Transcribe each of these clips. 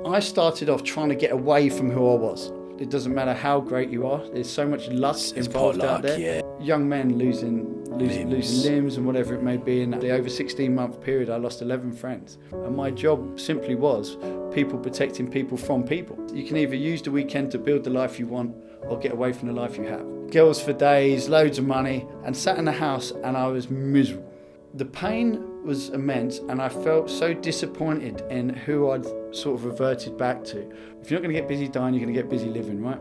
I started off trying to get away from who I was. It doesn't matter how great you are. There's so much luck involved out there. Yeah. Young men losing limbs and whatever it may be. In the over 16-month period, I lost 11 friends. And my job simply was people protecting people from people. You can either use the weekend to build the life you want or get away from the life you have. Girls for days, loads of money, and sat in the house and I was miserable. The pain was immense and I felt so disappointed in who I'd sort of reverted back to. If you're not going to get busy dying, you're going to get busy living, right?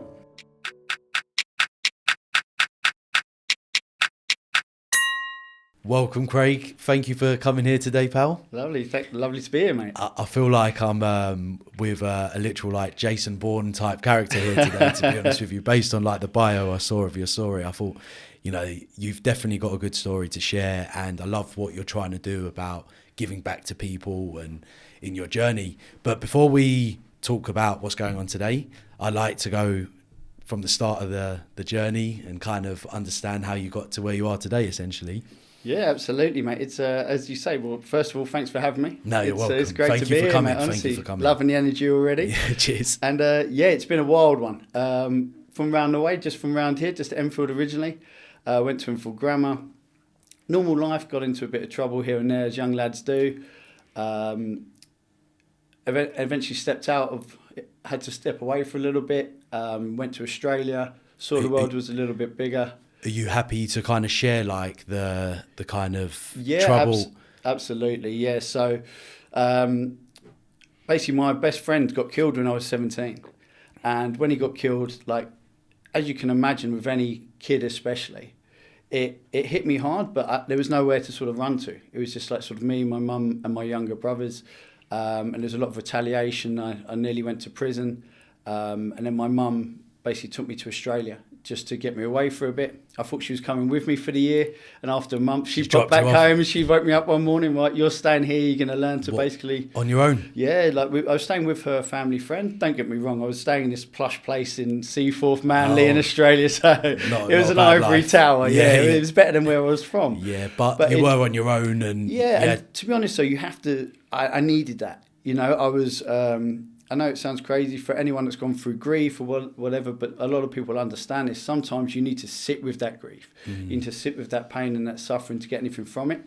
Welcome, Craig. Thank you for coming here today, pal. Lovely to be here, mate. I feel like I'm with a literal like Jason Bourne type character here today, to be honest with you. Based on like the bio I saw of your story, I thought, you know, you've definitely got a good story to share, and I love what you're trying to do about giving back to people and in your journey. But before we talk about what's going on today, I like to go from the start of the journey and kind of understand how you got to where you are today, essentially. Yeah, absolutely, mate. It's as you say. Well, first of all, thanks for having me. No, you're welcome. It's great to be here, mate. Honestly, Thank you for coming. Loving the energy already. Yeah, cheers. And yeah, it's been a wild one. From round the way, just from round here, just Enfield originally. Went to Enfield Grammar. Normal life, got into a bit of trouble here and there, as young lads do. Eventually stepped out of, had to step away for a little bit. Went to Australia. Saw the world was a little bit bigger. Are you happy to kind of share like the kind of yeah, trouble? Absolutely, yeah. So basically my best friend got killed when I was 17. And when he got killed, like, as you can imagine with any kid especially, it hit me hard, but there was nowhere to sort of run to. It was just like sort of me, my mum and my younger brothers. And there's a lot of retaliation. I nearly went to prison. And then my mum basically took me to Australia just to get me away for a bit. I thought she was coming with me for the year, and after a month she popped back home and she woke me up one morning, right, you're staying here, you're going to learn to basically... On your own? Yeah, like I was staying with her family friend. Don't get me wrong, I was staying in this plush place in Seaforth, Manly in Australia, so it was an ivory tower. Yeah, it was better than where I was from. Yeah, but you were on your own. And and to be honest, so you have to... I needed that. You know, I was... I know it sounds crazy for anyone that's gone through grief or whatever, but a lot of people understand this. Sometimes you need to sit with that grief. You need to sit with that pain and that suffering to get anything from it.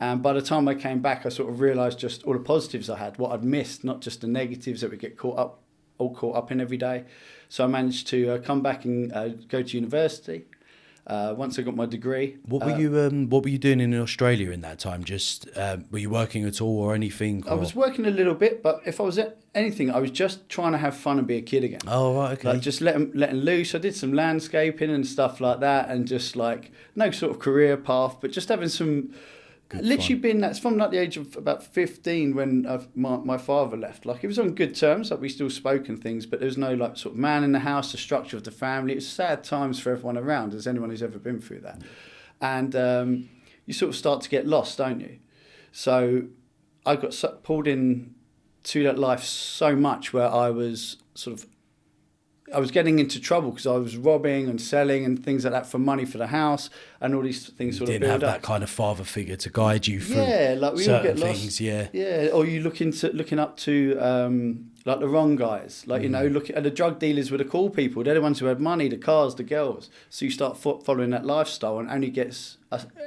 And by the time I came back, I sort of realised just all the positives I had, what I'd missed, not just the negatives that we get caught up in every day. So I managed to come back and go to university. Once I got my degree. What were you doing in Australia in that time? Just were you working at all or anything? Or? I was working a little bit, but if I was at anything, I was just trying to have fun and be a kid again. Oh, right, okay. Like just letting loose. I did some landscaping and stuff like that, and just like no sort of career path, but just having some. Literally been that's from like the age of about 15 when my father left. Like it was on good terms, like we still spoke and things, but there was no like sort of man in the house, the structure of the family. It was sad times for everyone around, as anyone who's ever been through that. And you sort of start to get lost, don't you? So I got pulled in to that life so much where I was getting into trouble because I was robbing and selling and things like that for money for the house, and all these things sort of build up. Didn't have that kind of father figure to guide you through like we all get lost. Things, yeah. Yeah, or you looking up to like the wrong guys. Like, you know, look at the drug dealers were the cool people. They're the ones who had money, the cars, the girls. So you start following that lifestyle, and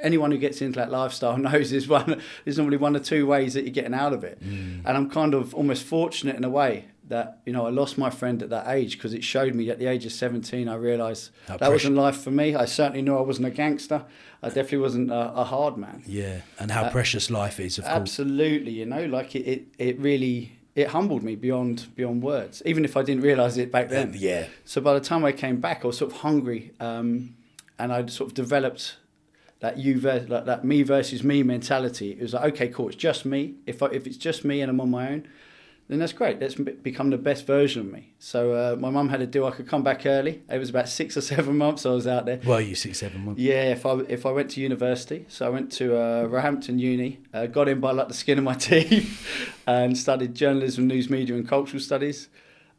anyone who gets into that lifestyle knows there's normally one or two ways that you're getting out of it. And I'm kind of almost fortunate in a way that, you know, I lost my friend at that age because it showed me at the age of 17, I realised that wasn't life for me. I certainly knew I wasn't a gangster. I definitely wasn't a hard man. Yeah, and how precious life is, of course. Absolutely, you know, like it really... It humbled me beyond words, even if I didn't realise it back then. Yeah. So by the time I came back, I was sort of hungry, and I'd sort of developed that that me versus me mentality. It was like, okay, cool, it's just me. If it's just me and I'm on my own, then that's great. Let's become the best version of me. So my mum had a deal. I could come back early. It was about 6 or 7 months I was out there. Well, you 6-7 months. Yeah, if I went to university. So I went to Roehampton Uni, got in by like the skin of my teeth, and studied journalism, news media and cultural studies.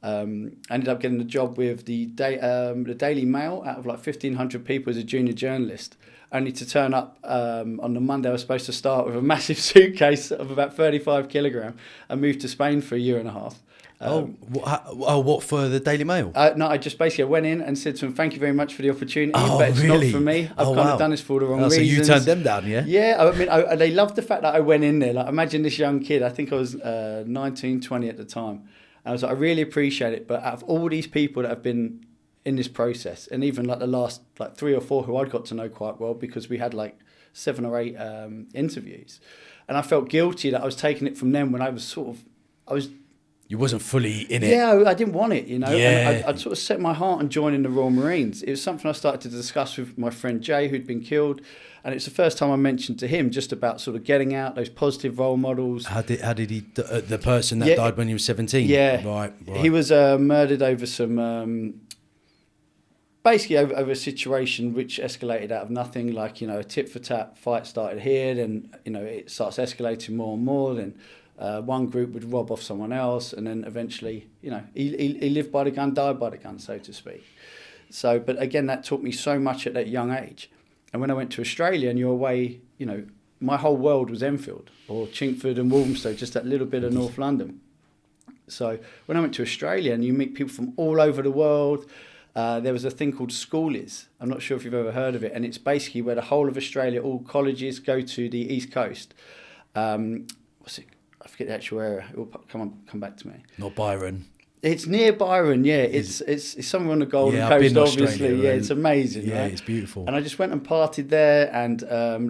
Ended up getting a job with the Daily Mail out of like 1,500 people as a junior journalist. Only to turn up on the Monday I was supposed to start with a massive suitcase of about 35 kilograms and move to Spain for a year and a half. What for the Daily Mail? No, I just basically went in and said to them, "Thank you very much for the opportunity, Oh, but it's really? not for me. I've kind of done this for the wrong So reasons." you turned them down, yeah? Yeah, I mean, they loved the fact that I went in there. Like, imagine this young kid. I think I was 19, 20 at the time. And I was like, I really appreciate it, but out of all these people that have been in this process, and even like the last like 3 or 4 who I'd got to know quite well, because we had like 7 or 8 interviews, and I felt guilty that I was taking it from them when I was You wasn't fully in it. Yeah, I didn't want it, you know. Yeah. And I'd sort of set my heart on joining the Royal Marines. It was something I started to discuss with my friend Jay, who'd been killed, and it's the first time I mentioned to him just about sort of getting out, those positive role models. How did he? The person that died when he was 17. Yeah, right. He was murdered over some. Basically over a situation which escalated out of nothing, like, you know, a tit for tat fight started here, then, you know, it starts escalating more and more, then one group would rob off someone else, and then eventually, you know, he lived by the gun, died by the gun, so to speak. So, but again, that taught me so much at that young age. And when I went to Australia and you're away, you know, my whole world was Enfield or Chinkford and Walthamstow, just that little bit of North London. So when I went to Australia and you meet people from all over the world, there was a thing called Schoolies. I'm not sure if you've ever heard of it. And it's basically where the whole of Australia, all colleges go to the East Coast. What's it? I forget the actual area. It will come back to me. Not Byron. It's near Byron, yeah. It's somewhere on the Golden Coast, I've been to obviously. Australia, Yeah, it's amazing. Yeah, right? it's beautiful. And I just went and partied there, and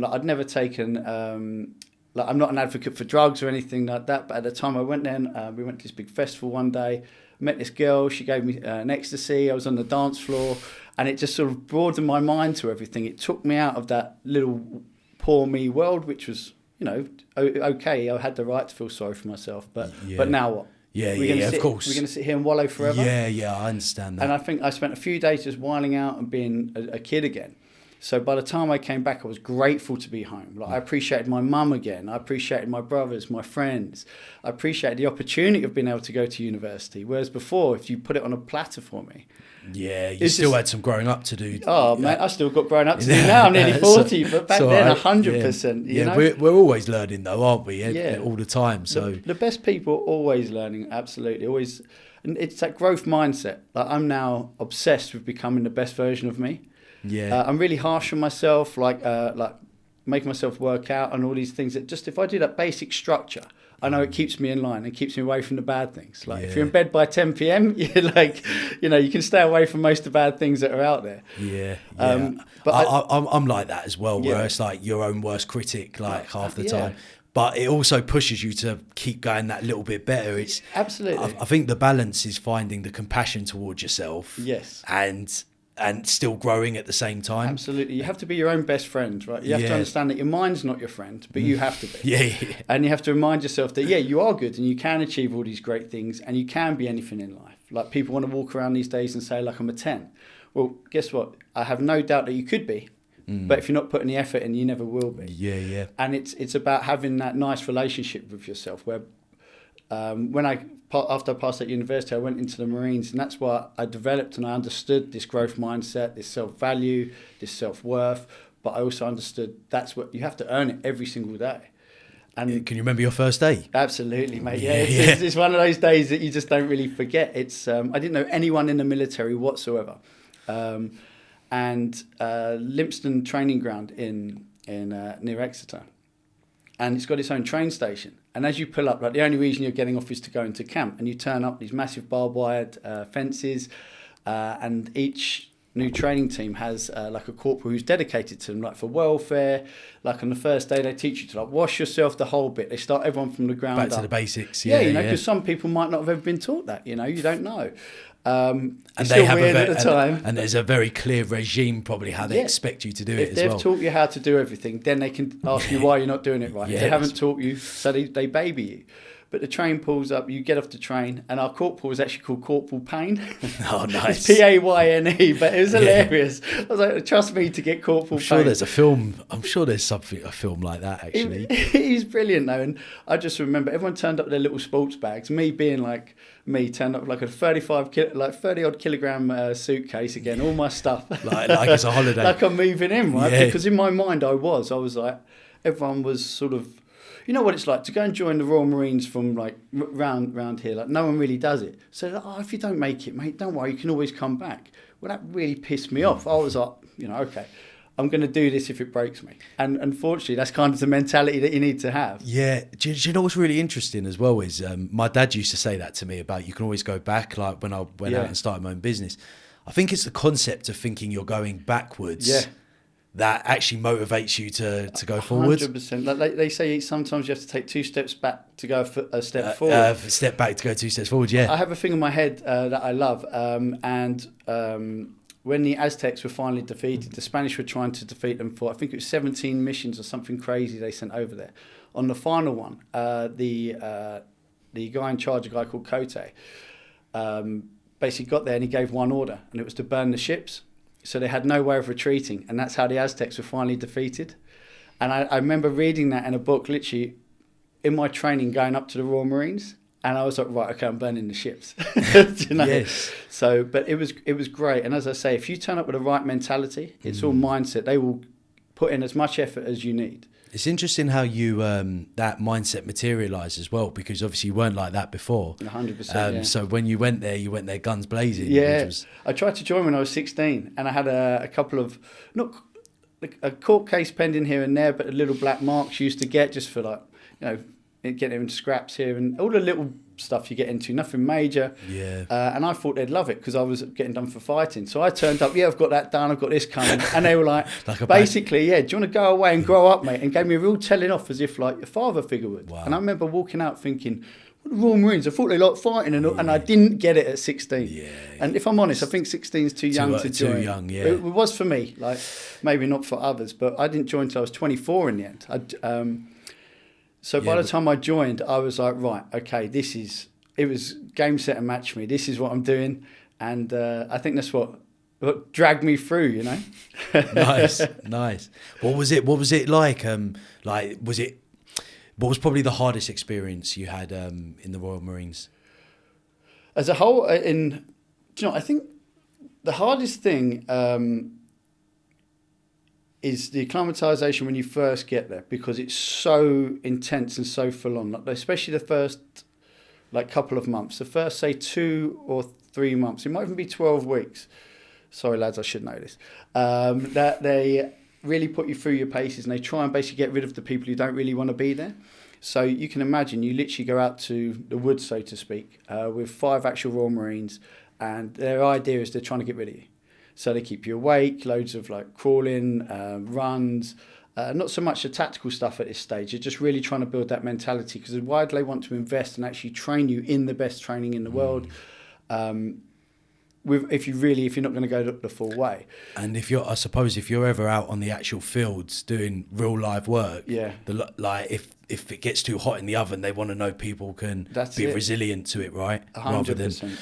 like I'd never taken. Like, I'm not an advocate for drugs or anything like that, but at the time I went there, we went to this big festival one day. Met this girl, she gave me an ecstasy, I was on the dance floor, and it just sort of broadened my mind to everything. It took me out of that little poor me world, which was, you know, okay, I had the right to feel sorry for myself, but now what? Yeah, of course. We're going to sit here and wallow forever? Yeah, I understand that. And I think I spent a few days just whiling out and being a kid again. So by the time I came back, I was grateful to be home. Like, I appreciated my mum again. I appreciated my brothers, my friends. I appreciated the opportunity of being able to go to university. Whereas before, if you put it on a platter for me, you still had some growing up to do. Oh, mate, I still got growing up to do now. I'm nearly 40, but back then, 100%. You know? We're always learning, though, aren't we? All the time. So the best people are always learning, absolutely. Always, and it's that growth mindset. Like, I'm now obsessed with becoming the best version of me. Yeah, I'm really harsh on myself, like making myself work out and all these things. That just, if I do that basic structure, I know it keeps me in line and keeps me away from the bad things. Like, if you're in bed by 10 p.m, you're like, you know, you can stay away from most of the bad things that are out there. Yeah. But I'm like that as well, where it's like your own worst critic, like half the time. But it also pushes you to keep going that little bit better. It's absolutely. I think the balance is finding the compassion towards yourself. Yes. And still growing at the same time. Absolutely. You have to be your own best friend, right? You have to understand that your mind's not your friend, but you have to be. Yeah. And you have to remind yourself that, you are good and you can achieve all these great things and you can be anything in life. Like, people want to walk around these days and say, like, I'm a 10. Well, guess what? I have no doubt that you could be. But if you're not putting the effort in, you never will be. Yeah. And it's about having that nice relationship with yourself where after I passed at university, I went into the Marines, and that's why I developed and I understood this growth mindset, this self-value, this self-worth, but I also understood that's what you have to earn it every single day. And can you remember your first day? Absolutely, mate. It's one of those days that you just don't really forget. It's I didn't know anyone in the military whatsoever, and Lympstone training ground in near Exeter, and it's got its own train station. And as you pull up, like, the only reason you're getting off is to go into camp, and you turn up these massive barbed wired fences, and each new training team has like a corporal who's dedicated to them, like for welfare. Like, on the first day, they teach you to, like, wash yourself, the whole bit. They start everyone from the ground up. Back to the basics. Yeah, you know, because some people might not have ever been taught that. You know, you don't know. And it's they still have weird at the time. And there's a very clear regime, probably, how they expect you to do it as well. If they've taught you how to do everything, then they can ask you why you're not doing it right. If they haven't taught you, so they baby you. But the train pulls up, you get off the train, and our corporal was actually called Corporal Payne. Oh, nice. It's Payne, but it was hilarious. I was like, trust me to get Corporal Payne. I'm sure there's a film. I'm sure there's a film like that, actually. He's brilliant, though. And I just remember everyone turned up with their little sports bags. Me being like me, turned up like a 30-odd kilogram suitcase again, all my stuff. like it's a holiday. Like I'm moving in, right? Yeah. Because in my mind, I was like, everyone was sort of, you know what it's like to go and join the Royal Marines from like round here. Like no one really does it. So like, oh, if you don't make it, mate, don't worry, you can always come back. Well, that really pissed me off. I was like, okay, I'm going to do this if it breaks me. And unfortunately, that's kind of the mentality that you need to have. Yeah. Do you know what's really interesting as well is my dad used to say that to me about you can always go back, like when I went out and started my own business. I think it's the concept of thinking you're going backwards that actually motivates you to go forward. 100%. Like they say sometimes you have to take 2 steps back to go a step forward. Step back to go 2 steps forward, yeah. I have a thing in my head that I love. When the Aztecs were finally defeated, the Spanish were trying to defeat them for, I think it was 17 missions or something crazy they sent over there. On the final one, the guy in charge, a guy called Cote, basically got there and he gave one order, and it was to burn the ships. So they had no way of retreating, and that's how the Aztecs were finally defeated. And I remember reading that in a book, literally, in my training going up to the Royal Marines, and I was like, right, okay, I'm burning the ships. You know? Yes. So, but it was great. And as I say, if you turn up with the right mentality, it's all mindset. They will put in as much effort as you need. It's interesting how you that mindset materialised as well, because obviously you weren't like that before. 100%. So when you went there guns blazing. Yeah, I tried to join when I was 16, and I had a couple of, not a court case pending here and there, but the little black marks you used to get just for like, getting into scraps here and all the little stuff you get into, nothing major. Yeah. And I thought they'd love it because I was getting done for fighting. So I turned up, I've got that done, I've got this coming. And they were like basically, do you want to go away and grow up, mate? And gave me a real telling off as if like your father figure would. Wow. And I remember walking out thinking, what the Royal Marines, I thought they liked fighting and I didn't get it at 16. Yeah. And if I'm honest, I think 16 is too young to join. Too young, yeah. It was for me, like maybe not for others, but I didn't join until I was 24 in the end. So by the time I joined, I was like, right, okay, it was game, set and match for me. This is what I'm doing. And I think that's what dragged me through, Nice. What was it like? What was probably the hardest experience you had in the Royal Marines? As a whole, I think the hardest thing is the acclimatisation when you first get there, because it's so intense and so full on, especially the first couple of months. The first, say, 2 or 3 months, it might even be 12 weeks. Sorry, lads, I should know this. That they really put you through your paces, and they try and basically get rid of the people who don't really want to be there. So you can imagine, you literally go out to the woods, so to speak, with 5 actual Royal Marines, and their idea is they're trying to get rid of you. So they keep you awake, loads of crawling, runs, not so much the tactical stuff at this stage. You're just really trying to build that mentality, because why do they want to invest and actually train you in the best training in the world? If you're not going to go the full way. And if you're ever out on the actual fields doing real live work, if it gets too hot in the oven, they want to know people can be resilient to it, right? 100%.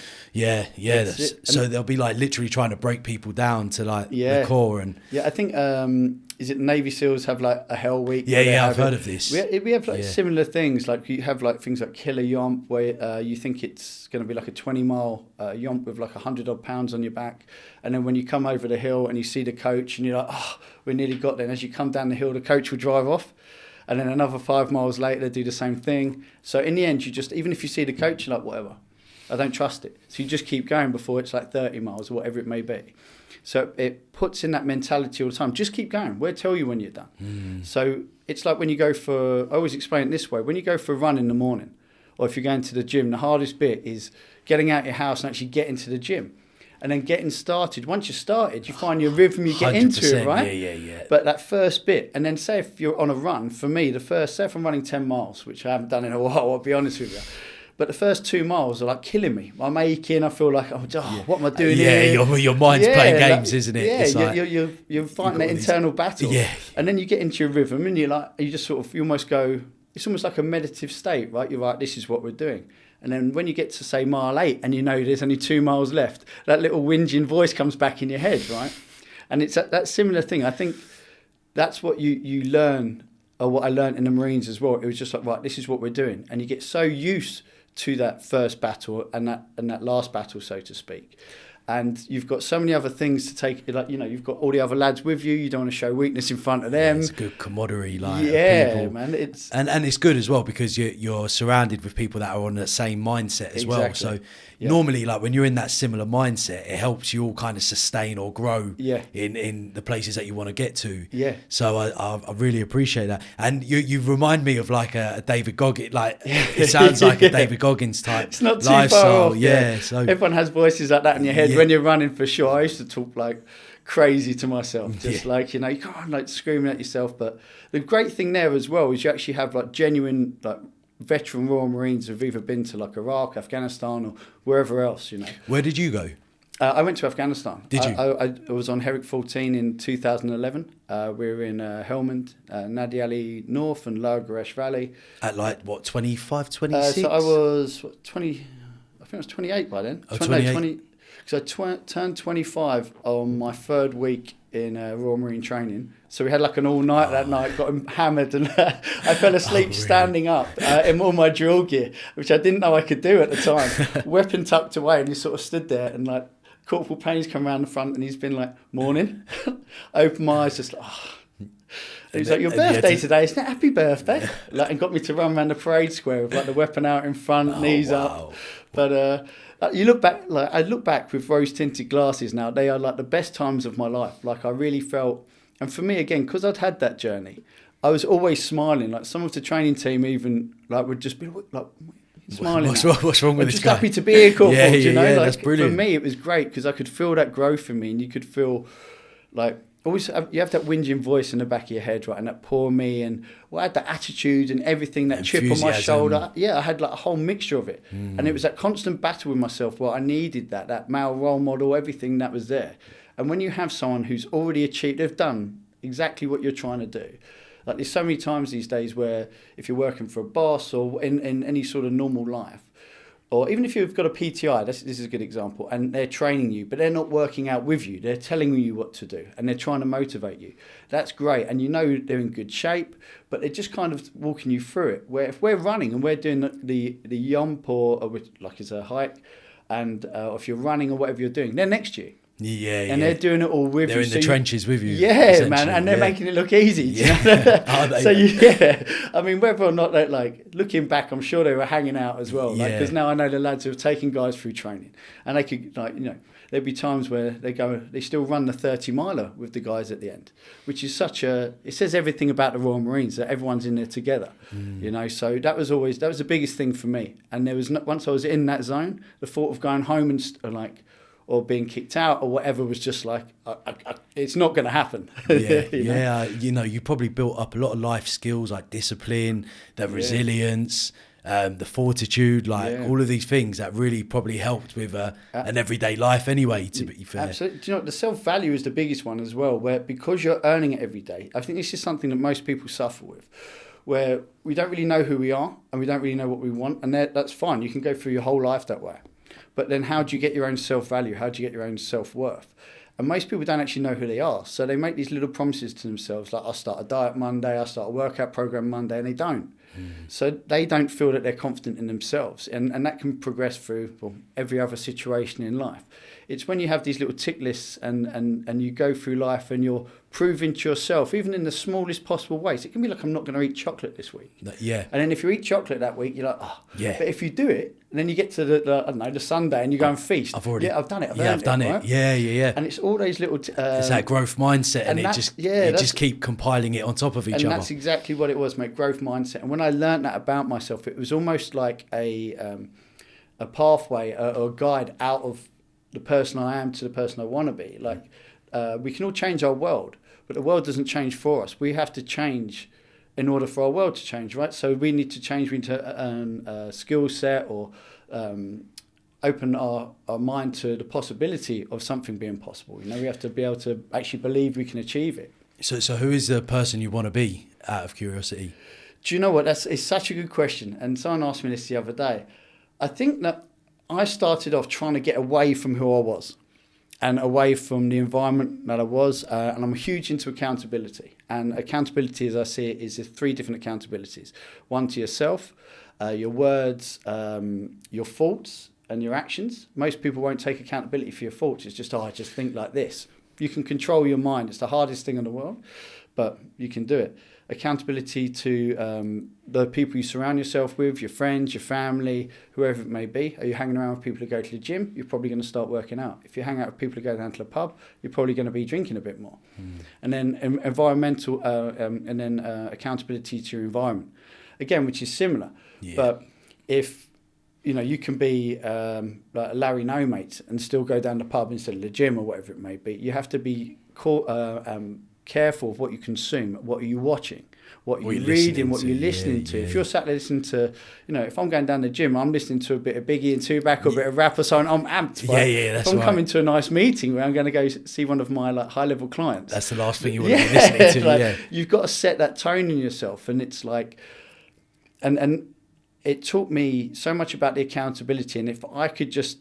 So they'll be literally trying to break people down to the core. And I think is it Navy SEALs have a Hell Week? I've heard of this. We have similar things, you have things like Killer Yomp, where you think it's going to be a 20-mile yomp with 100 odd pounds on your back, and then when you come over the hill and you see the coach and you're like, oh, we nearly got there, and as you come down the hill the coach will drive off. And then another 5 miles later, they do the same thing. So in the end, even if you see the coach, you're like, whatever, I don't trust it. So you just keep going before it's 30 miles or whatever it may be. So it puts in that mentality all the time. Just keep going. We'll tell you when you're done. So it's like when you go I always explain it this way. When you go for a run in the morning, or if you're going to the gym, the hardest bit is getting out your house and actually getting to the gym. And then getting started. Once you're started, you find your rhythm, you get into it, right? Yeah. But that first bit, and then say if you're on a run, for me, say if I'm running 10 miles, which I haven't done in a while, I'll be honest with you. But the first 2 miles are killing me. I'm aching, I feel like, what am I doing here? Your mind's playing games, isn't it? Yeah, you're fighting that internal battle. Yeah. And then you get into your rhythm, and you just you almost go, it's almost like a meditative state, right? You're like, this is what we're doing. And then when you get to, say, mile 8 and you know there's only 2 miles left, that little whinging voice comes back in your head, right? And it's that similar thing. I think that's what you learn, or what I learned in the Marines as well. It was just right, this is what we're doing. And you get so used to that first battle and that last battle, so to speak. and you've got so many other things to take. Like, you know, you've got all the other lads with you. You don't want to show weakness in front of them. It's a good camaraderie, like, yeah, of people. Man. It's and it's good as well because you're surrounded with people that are on the same mindset as well. So normally, like when you're in that similar mindset, it helps you all kind of sustain or grow in the places that you want to get to. Yeah. So I really appreciate that. And you remind me of like a David Goggins. Like it sounds like a David Goggins type. It's not too lifestyle. far off. Yeah. So everyone has voices like that in your head when you're running, for sure. I used to talk like crazy to myself, just like, you know, you can't like screaming at yourself. But the great thing there as well is you actually have like genuine like veteran Royal Marines who've either been to like Iraq, Afghanistan, or wherever else, you know. Where did you go? I went to Afghanistan. Did you? I was on Herrick 14 in 2011. We were in Helmand, Nadi Ali North and Lower Goresh Valley. At like, what, 25, 26? So I was 20, I think I was 28 by then. Oh, 28. Because I turned 25 on my third week in Royal Marine training. So we had like an all-night that night, got hammered, and I fell asleep standing up in all my drill gear, which I didn't know I could do at the time. Weapon tucked away, and he sort of stood there, and like Corporal Payne's come around the front, and he's been like, morning. Open my eyes, just like, He was like, your birthday today, isn't it? Happy birthday. Like, and got me to run around the parade square with like the weapon out in front, knees up. But you look back, like I look back with rose-tinted glasses now, they are like the best times of my life. Like I really felt, and for me again, because I'd had that journey, I was always smiling. Like some of the training team even like would just be like smiling. What's wrong with this just guy? Happy to be here, Corporal. You know, like, that's brilliant. For me, it was great because I could feel that growth in me, and you could feel like always you have that whinging voice in the back of your head, right? And that poor me, and I had that attitude and everything, that chip on my shoulder. Yeah, I had like a whole mixture of it, and it was that constant battle with myself. Well, I needed that male role model, everything that was there. And when you have someone who's already achieved, they've done exactly what you're trying to do. Like there's so many times these days where if you're working for a boss or in any sort of normal life, or even if you've got a PTI, this is a good example, and they're training you, but they're not working out with you. They're telling you what to do, and they're trying to motivate you. That's great, and you know they're in good shape, but they're just kind of walking you through it. Where if we're running and we're doing the yump or like it's a hike, and if you're running or whatever you're doing, they're next to you. And they're doing it all with you. They're in the trenches with you. Yeah, man, and they're making it look easy. Yeah. So I mean, whether or not that, like looking back, I'm sure they were hanging out as well. Because now I know the lads who have taken guys through training, and they could there'd be times where they still run the 30 miler with the guys at the end, which is it says everything about the Royal Marines that everyone's in there together. So that was the biggest thing for me. And there was once I was in that zone, the thought of going home and or being kicked out or whatever was just like, it's not going to happen. You probably built up a lot of life skills like discipline, the resilience, the fortitude, all of these things that really probably helped with an everyday life anyway, to be fair. Absolutely. Do you know, the self-value is the biggest one as well, where because you're earning it every day, I think this is something that most people suffer with, where we don't really know who we are and we don't really know what we want, and that's fine. You can go through your whole life that way. But then how do you get your own self-value? How do you get your own self-worth? And most people don't actually know who they are. So they make these little promises to themselves, like I'll start a diet Monday, I'll start a workout program Monday, and they don't. So they don't feel that they're confident in themselves. And that can progress through every other situation in life. It's when you have these little tick lists and you go through life and you're proving to yourself, even in the smallest possible ways. It can be like, I'm not going to eat chocolate this week. Yeah. And then if you eat chocolate that week, you're like, But if you do it, and then you get to the Sunday and you go and feast. I've done it. I've done it. Right? Yeah. And it's all those little... it's that growth mindset, and just keep compiling it on top of each other. And that's exactly what it was, mate, growth mindset. And when I learned that about myself, it was almost like a pathway or a guide out of the person I am to the person I want to be. Like, we can all change our world, but the world doesn't change for us. We have to change in order for our world to change, right? So we need to change, we need to earn a skill set or open our mind to the possibility of something being possible. We have to be able to actually believe we can achieve it. So who is the person you want to be, out of curiosity? Do you know what? It's such a good question. And someone asked me this the other day. I think that I started off trying to get away from who I was and away from the environment that I was. And I'm huge into accountability. And accountability, as I see it, is 3 different accountabilities. One to yourself, your words, your faults, and your actions. Most people won't take accountability for your thoughts. It's just, I just think like this. You can control your mind. It's the hardest thing in the world, but you can do it. Accountability to the people you surround yourself with, your friends, your family, whoever it may be. Are you hanging around with people who go to the gym? You're probably going to start working out. If you hang out with people who go down to the pub, you're probably going to be drinking a bit more. And then environmental, and then accountability to your environment. Again, which is similar. Yeah. But if, you can be like Larry No Mates and still go down the pub instead of the gym or whatever it may be. You have to be careful of what you consume, what are you watching, what are you reading, what you're listening to. If you're sat there listening to, if I'm going down the gym, I'm listening to a bit of Biggie and Tupac or a bit of rap or something, I'm amped. That's if I'm coming to a nice meeting where I'm going to go see one of my like high-level clients. That's the last thing you want to be listening to. You've got to set that tone in yourself, and it's like, and it taught me so much about the accountability, and if I could just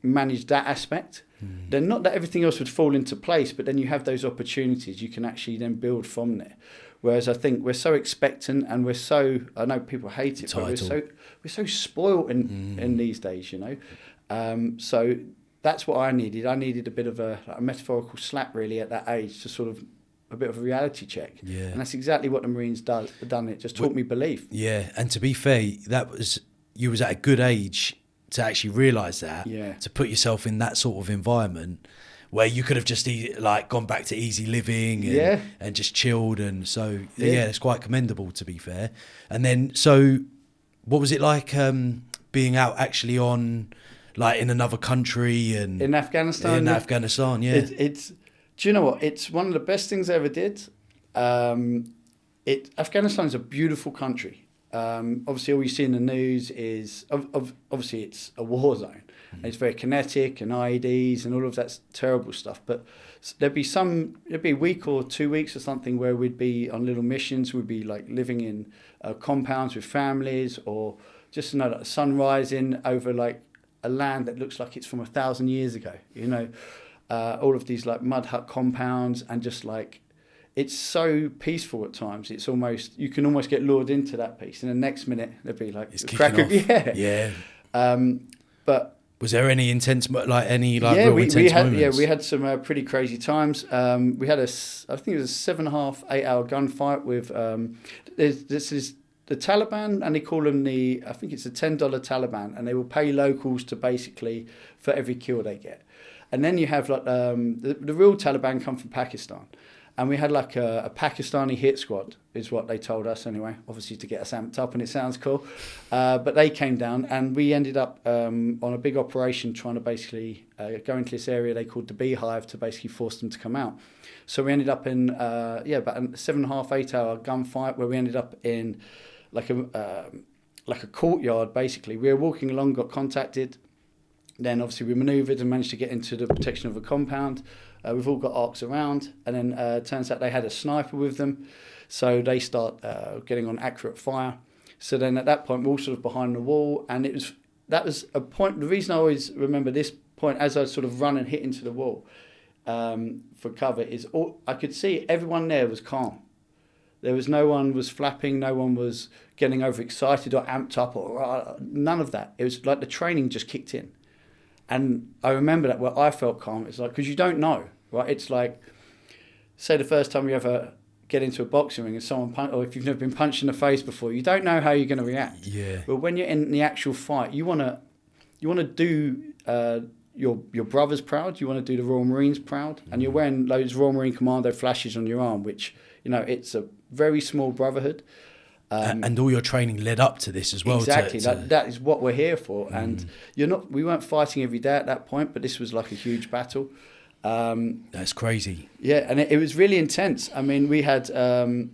manage that aspect, then not that everything else would fall into place, but then you have those opportunities. You can actually then build from there. Whereas I think we're so expectant, and we're so, I know people hate it, but we're so spoiled in these days, So that's what I needed. I needed a bit of a metaphorical slap really at that age, to sort of a bit of a reality check. Yeah. And that's exactly what the Marines done. It just taught me belief. Yeah, and to be fair, you was at a good age to actually realise that, to put yourself in that sort of environment where you could have just gone back to easy living and just chilled, and so it's quite commendable, to be fair. And then, so what was it like being out actually on, like, in another country and in Afghanistan? In Afghanistan, yeah. It's do you know what? It's one of the best things I ever did. Afghanistan is a beautiful country. Obviously, all you see in the news is obviously it's a war zone. And it's very kinetic and IEDs and all of that terrible stuff. But there'd be a week or 2 weeks or something where we'd be on little missions. We'd be like living in compounds with families, or just like the sun rising over like a land that looks like it's from 1,000 years ago. All of these like mud hut compounds, and just like, it's so peaceful at times. It's almost, you can almost get lured into that piece, and the next minute there'd be like it's crack of but was there any intense real intense moments? We had some pretty crazy times. We had I think it was a 7.5, 8 hour gunfight with this is the Taliban, and they call them I think it's a $10 Taliban, and they will pay locals to basically for every kill they get. And then you have like the real Taliban come from Pakistan. And we had like a Pakistani hit squad, is what they told us anyway, obviously to get us amped up, and it sounds cool. But they came down, and we ended up on a big operation trying to basically go into this area they called the Beehive, to basically force them to come out. So we ended up in, about a 7.5, 8 hour gunfight, where we ended up in like a courtyard, basically. We were walking along, got contacted. Then obviously we manoeuvred and managed to get into the protection of a compound. We've all got arcs around, and then turns out they had a sniper with them, so they start getting on accurate fire. So then at that point we're all sort of behind the wall, and that was a point. The reason I always remember this point, as I sort of run and hit into the wall for cover, is I could see everyone there was calm. There was no one was flapping, no one was getting overexcited or amped up, or none of that. It was like the training just kicked in. And I remember that where I felt calm. It's like, because you don't know, right? It's like, say the first time you ever get into a boxing ring and someone or if you've never been punched in the face before, you don't know how you're going to react. Yeah. But when you're in the actual fight, you want to do your brothers proud. You want to do the Royal Marines proud, and you're wearing those Royal Marine Commando flashes on your arm, which it's a very small brotherhood. And all your training led up to this as well. Exactly, that is what we're here for. And we weren't fighting every day at that point, but this was like a huge battle. That's crazy. Yeah, and it was really intense. I mean, we had a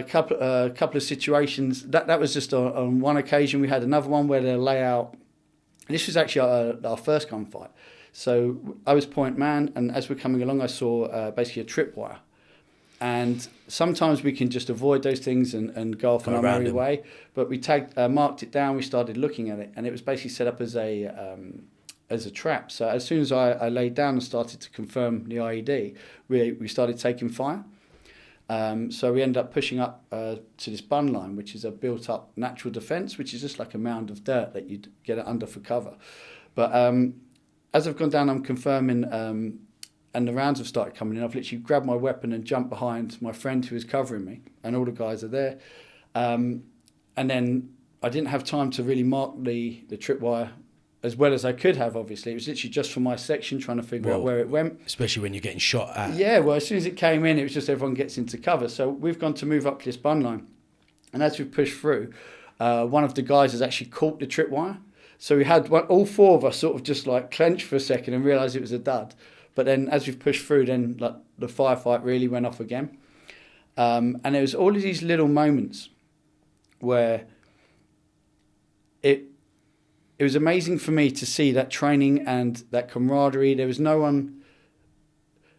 couple of situations. That was just on one occasion. We had another one where the layout. This was actually our first gunfight. So I was point man, and as we're coming along, I saw basically a tripwire. And sometimes we can just avoid those things and go off on our merry way. But we marked it down. We started looking at it, and it was basically set up as a trap. So as soon as I laid down and started to confirm the IED, we started taking fire. So we ended up pushing up to this bun line, which is a built-up natural defence, which is just like a mound of dirt that you'd get under for cover. But as I've gone down, I'm confirming, and the rounds have started coming in. I've literally grabbed my weapon and jumped behind my friend who was covering me, and all the guys are there. And then I didn't have time to really mark the tripwire as well as I could have, obviously. It was literally just for my section, trying to figure out where it went. Especially when you're getting shot at. Yeah, well, as soon as it came in, it was just everyone gets into cover. So we've gone to move up to this bun line. And as we've pushed through, one of the guys has actually caught the tripwire. So we had all four of us sort of just like clenched for a second and realised it was a dud. But then as we've pushed through, then like the firefight really went off again. And there was all of these little moments where it was amazing for me to see that training and that camaraderie. There was no one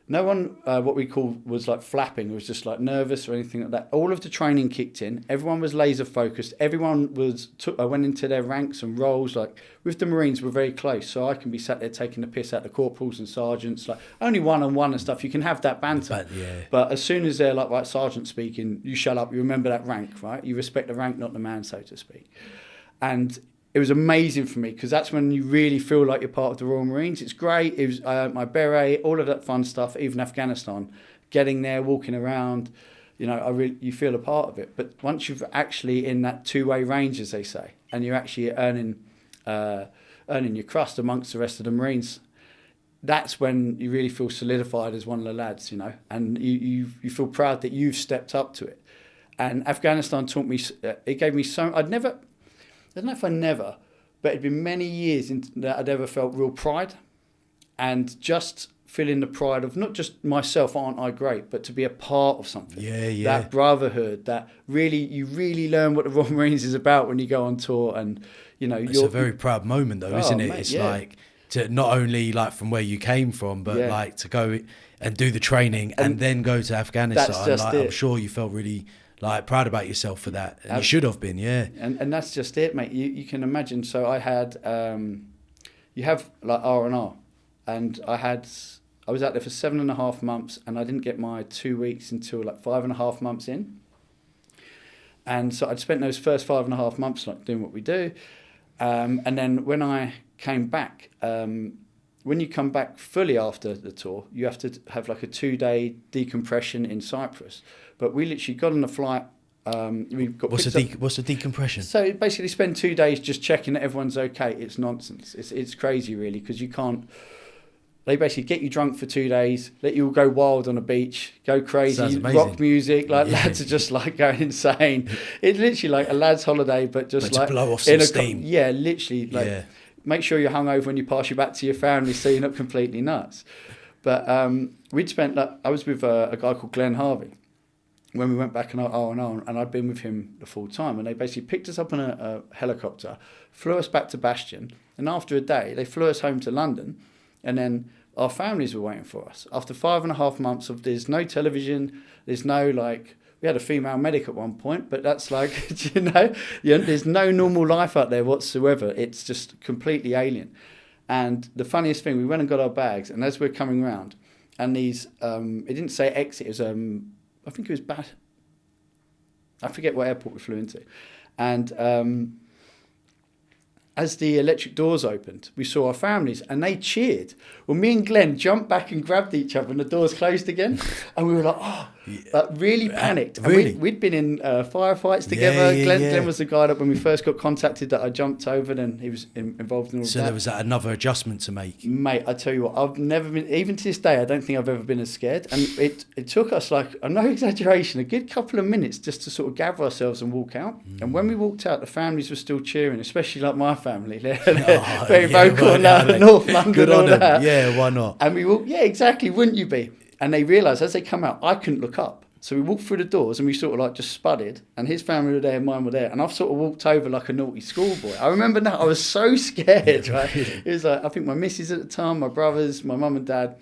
what we call was like flapping. It was just like nervous or anything like that. All of the training kicked in. Everyone was laser focused. Everyone went into their ranks and roles. Like with the Marines, we're very close. So I can be sat there taking the piss out of the corporals and sergeants, like only one-on-one and stuff. You can have that banter. But as soon as they're like, right, sergeant speaking, you shut up. You remember that rank, right? You respect the rank, not the man, so to speak. And it was amazing for me because that's when you really feel like you're part of the Royal Marines. It's great. It was my beret, all of that fun stuff, even Afghanistan. Getting there, walking around, you feel a part of it. But once you're actually in that two-way range, as they say, and you're actually earning your crust amongst the rest of the Marines, that's when you really feel solidified as one of the lads, and you feel proud that you've stepped up to it. And Afghanistan taught me, it gave me so, I don't know if I never, but it'd been many years that I'd ever felt real pride, and just feeling the pride of not just myself, aren't I great, but to be a part of something. Yeah. That brotherhood, that you really learn what the Royal Marines is about when you go on tour, and it's a very proud moment though, isn't it? Mate, it's like to not only like from where you came from, but like to go and do the training and then go to Afghanistan. That's just like, it. I'm sure you felt really like proud about yourself for that, and you should have been, And that's just it, mate. You can imagine. So I had, you have like R&R, and I was out there for 7.5 months, and I didn't get my 2 weeks until like 5.5 months in. And so I'd spent those first 5.5 months like doing what we do, and then when I came back, when you come back fully after the tour, you have to have like a 2-day decompression in Cyprus. But we literally got on the flight. What's the decompression? So basically spend 2 days just checking that everyone's okay. It's nonsense. It's crazy, really, because you can't. They basically get you drunk for 2 days, let you all go wild on the beach, go crazy, rock music, like lads are just like going insane. It's literally like a lad's holiday, but just like blow off some steam. Literally. Like, make sure you're hungover when you pass you back to your family, so you're not completely nuts. But we'd spent. I was with a guy called Glenn Harvey when we went back on R&R, and I'd been with him the full time, and they basically picked us up on a helicopter, flew us back to Bastion, and after a day they flew us home to London, and then our families were waiting for us. After 5.5 months of there's no television, there's no we had a female medic at one point, but that's like, there's no normal life out there whatsoever. It's just completely alien. And the funniest thing, we went and got our bags, and as we're coming round, and these, it didn't say exit, it was, I think it was I forget what airport we flew into. And as the electric doors opened, we saw our families, and they cheered. Well, me and Glenn jumped back and grabbed each other, and the doors closed again. And we were like, really panicked. Really? And we'd been in firefights together. Glenn was the guy that when we first got contacted that I jumped over, then he was involved in all of that. So there was another adjustment to make. Mate, I tell you what, I've never been, even to this day, I don't think I've ever been as scared. And it took us, like, no exaggeration, a good couple of minutes just to sort of gather ourselves and walk out. And when we walked out, the families were still cheering, especially like my family. They're very vocal in North London. Good on them. Yeah, why not? And we walked, exactly, wouldn't you be? And they realised as they come out, I couldn't look up. So we walked through the doors and we sort of like just spudded, and his family were there, mine were there, and I've sort of walked over like a naughty schoolboy. I remember now, I was so scared, right? It was like, I think my missus at the time, my brothers, my mum and dad,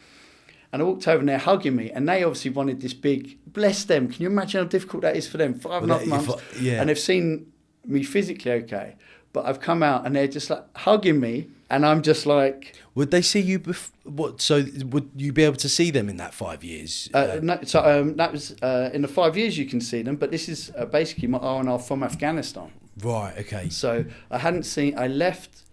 and I walked over and they're hugging me, and they obviously wanted this big, bless them, can you imagine how difficult that is for them, 5.5 months, and they've seen me physically okay, but I've come out and they're just like hugging me, and I'm just like. Would they see you? What? So would you be able to see them in that 5 years? No, so that was in the 5 years you can see them, but this is basically my R&R from Afghanistan. Right. Okay. So I left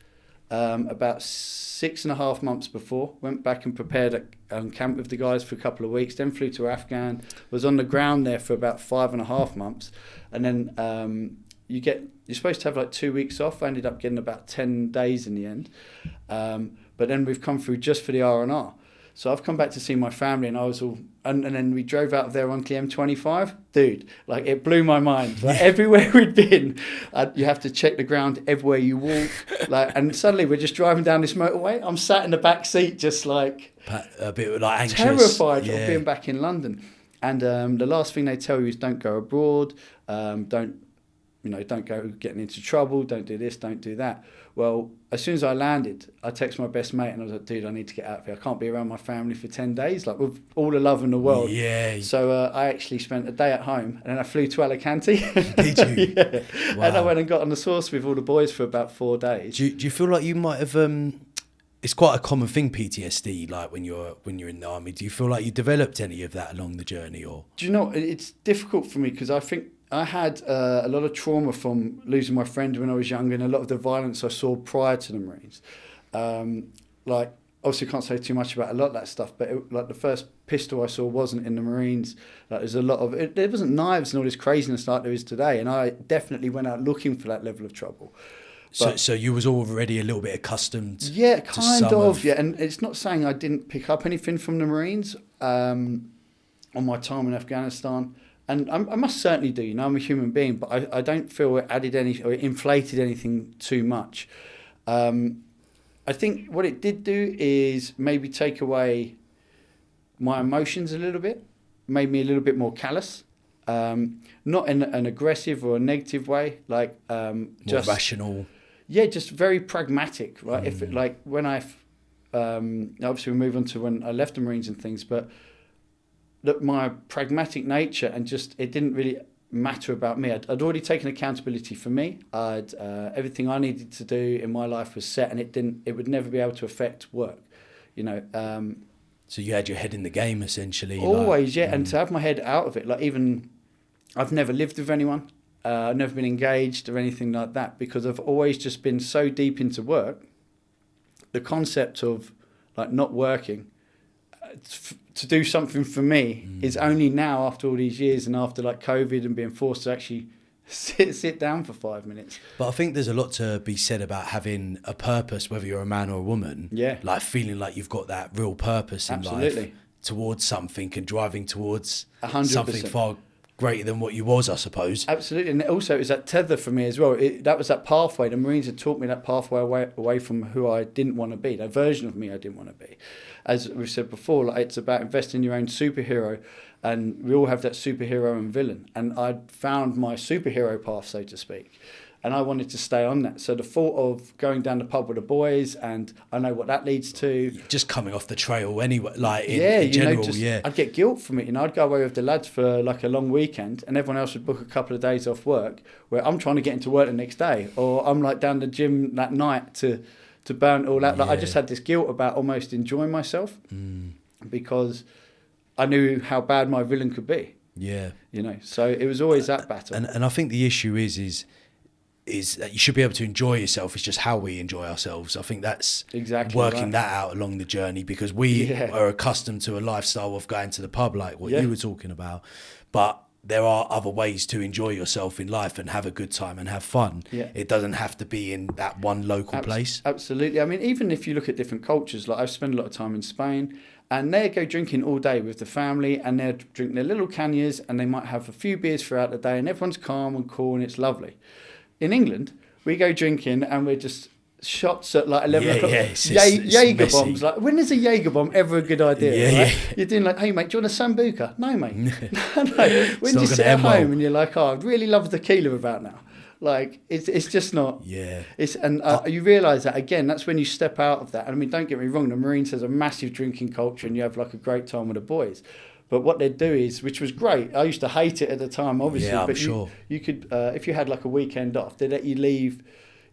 about 6.5 months before, went back and prepared at camp with the guys for a couple of weeks, then flew to Afghan, was on the ground there for about 5.5 months, and then you're supposed to have like 2 weeks off. I ended up getting about 10 days in the end, but then we've come through just for the R&R. So I've come back to see my family, and I was all, and then we drove out of there onto the M25. Dude, like it blew my mind. Like everywhere we'd been, you have to check the ground everywhere you walk. Like, and suddenly we're just driving down this motorway. I'm sat in the back seat, just like a bit like anxious, terrified of being back in London. And the last thing they tell you is don't go abroad, don't go getting into trouble, don't do this, don't do that. Well, as soon as I landed, I texted my best mate and I was like, dude, I need to get out of here. I can't be around my family for 10 days, like with all the love in the world. Yeah. So I actually spent a day at home, and then I flew to Alicante. Did you? Yeah. Wow. And I went and got on the sauce with all the boys for about 4 days. Do you feel like you might have... it's quite a common thing, PTSD, like when you're in the army. Do you feel like you developed any of that along the journey? Or do you know, it's difficult for me because I think I had a lot of trauma from losing my friend when I was younger, and a lot of the violence I saw prior to the Marines. Like, obviously can't say too much about a lot of that stuff, but like the first pistol I saw wasn't in the Marines. Like, there's a lot of it. There wasn't knives and all this craziness like there is today, and I definitely went out looking for that level of trouble. But, so you was already a little bit accustomed. Yeah, kind of. Yeah, and it's not saying I didn't pick up anything from the Marines on my time in Afghanistan. And I must certainly do, I'm a human being, but I don't feel it added any or inflated anything too much. I think what it did do is maybe take away my emotions a little bit, made me a little bit more callous, not in an aggressive or a negative way, like just more rational. Yeah, just very pragmatic, right? If it, like when obviously we move on to when I left the Marines and things, but look, my pragmatic nature and just it didn't really matter about me. I'd already taken accountability for me. Everything I needed to do in my life was set, and it would never be able to affect work, So you had your head in the game essentially. Always, yeah, and to have my head out of it, like even I've never lived with anyone. I've never been engaged or anything like that because I've always just been so deep into work. The concept of like not working to do something for me is only now after all these years and after like COVID and being forced to actually sit down for 5 minutes. But I think there's a lot to be said about having a purpose, whether you're a man or a woman. Yeah. Like feeling like you've got that real purpose in life towards something and driving towards 100%. Something far greater than what you was, I suppose. Absolutely. And also it was that tether for me as well. That was that pathway. The Marines had taught me that pathway away from who I didn't want to be, that version of me I didn't want to be. As we've said before, like it's about investing in your own superhero, and we all have that superhero and villain. And I'd found my superhero path, so to speak, and I wanted to stay on that. So the thought of going down the pub with the boys, and I know what that leads to. Just coming off the trail anyway, like in general, I'd get guilt from it. I'd go away with the lads for like a long weekend, and everyone else would book a couple of days off work, where I'm trying to get into work the next day, or I'm like down the gym that night to burn all that. Like I just had this guilt about almost enjoying myself because I knew how bad my villain could be. Yeah. So it was always that battle. And I think the issue is that you should be able to enjoy yourself. It's just how we enjoy ourselves. I think that's exactly working that out along the journey, because we are accustomed to a lifestyle of going to the pub, like what you were talking about. But there are other ways to enjoy yourself in life and have a good time and have fun. Yeah. It doesn't have to be in that one local place. Absolutely. I mean, even if you look at different cultures, like I've spent a lot of time in Spain, and they go drinking all day with the family, and they're drinking their little cañas, and they might have a few beers throughout the day, and everyone's calm and cool, and it's lovely. In England, we go drinking, and we're just shots at like 11 o'clock. Jaeger bombs. Like, when is a Jaeger bomb ever a good idea? You're doing like, hey mate, do you want a sambuca? No, mate. No. When you sit at home and you're like, oh, I'd really love tequila about now. Like it's just not. Yeah. You realise that again. That's when you step out of that. I mean, don't get me wrong. The Marines has a massive drinking culture, and you have like a great time with the boys. But what they'd do is, which was great, I used to hate it at the time, obviously. Yeah, I'm but sure. You could, if you had like a weekend off, they'd let you leave,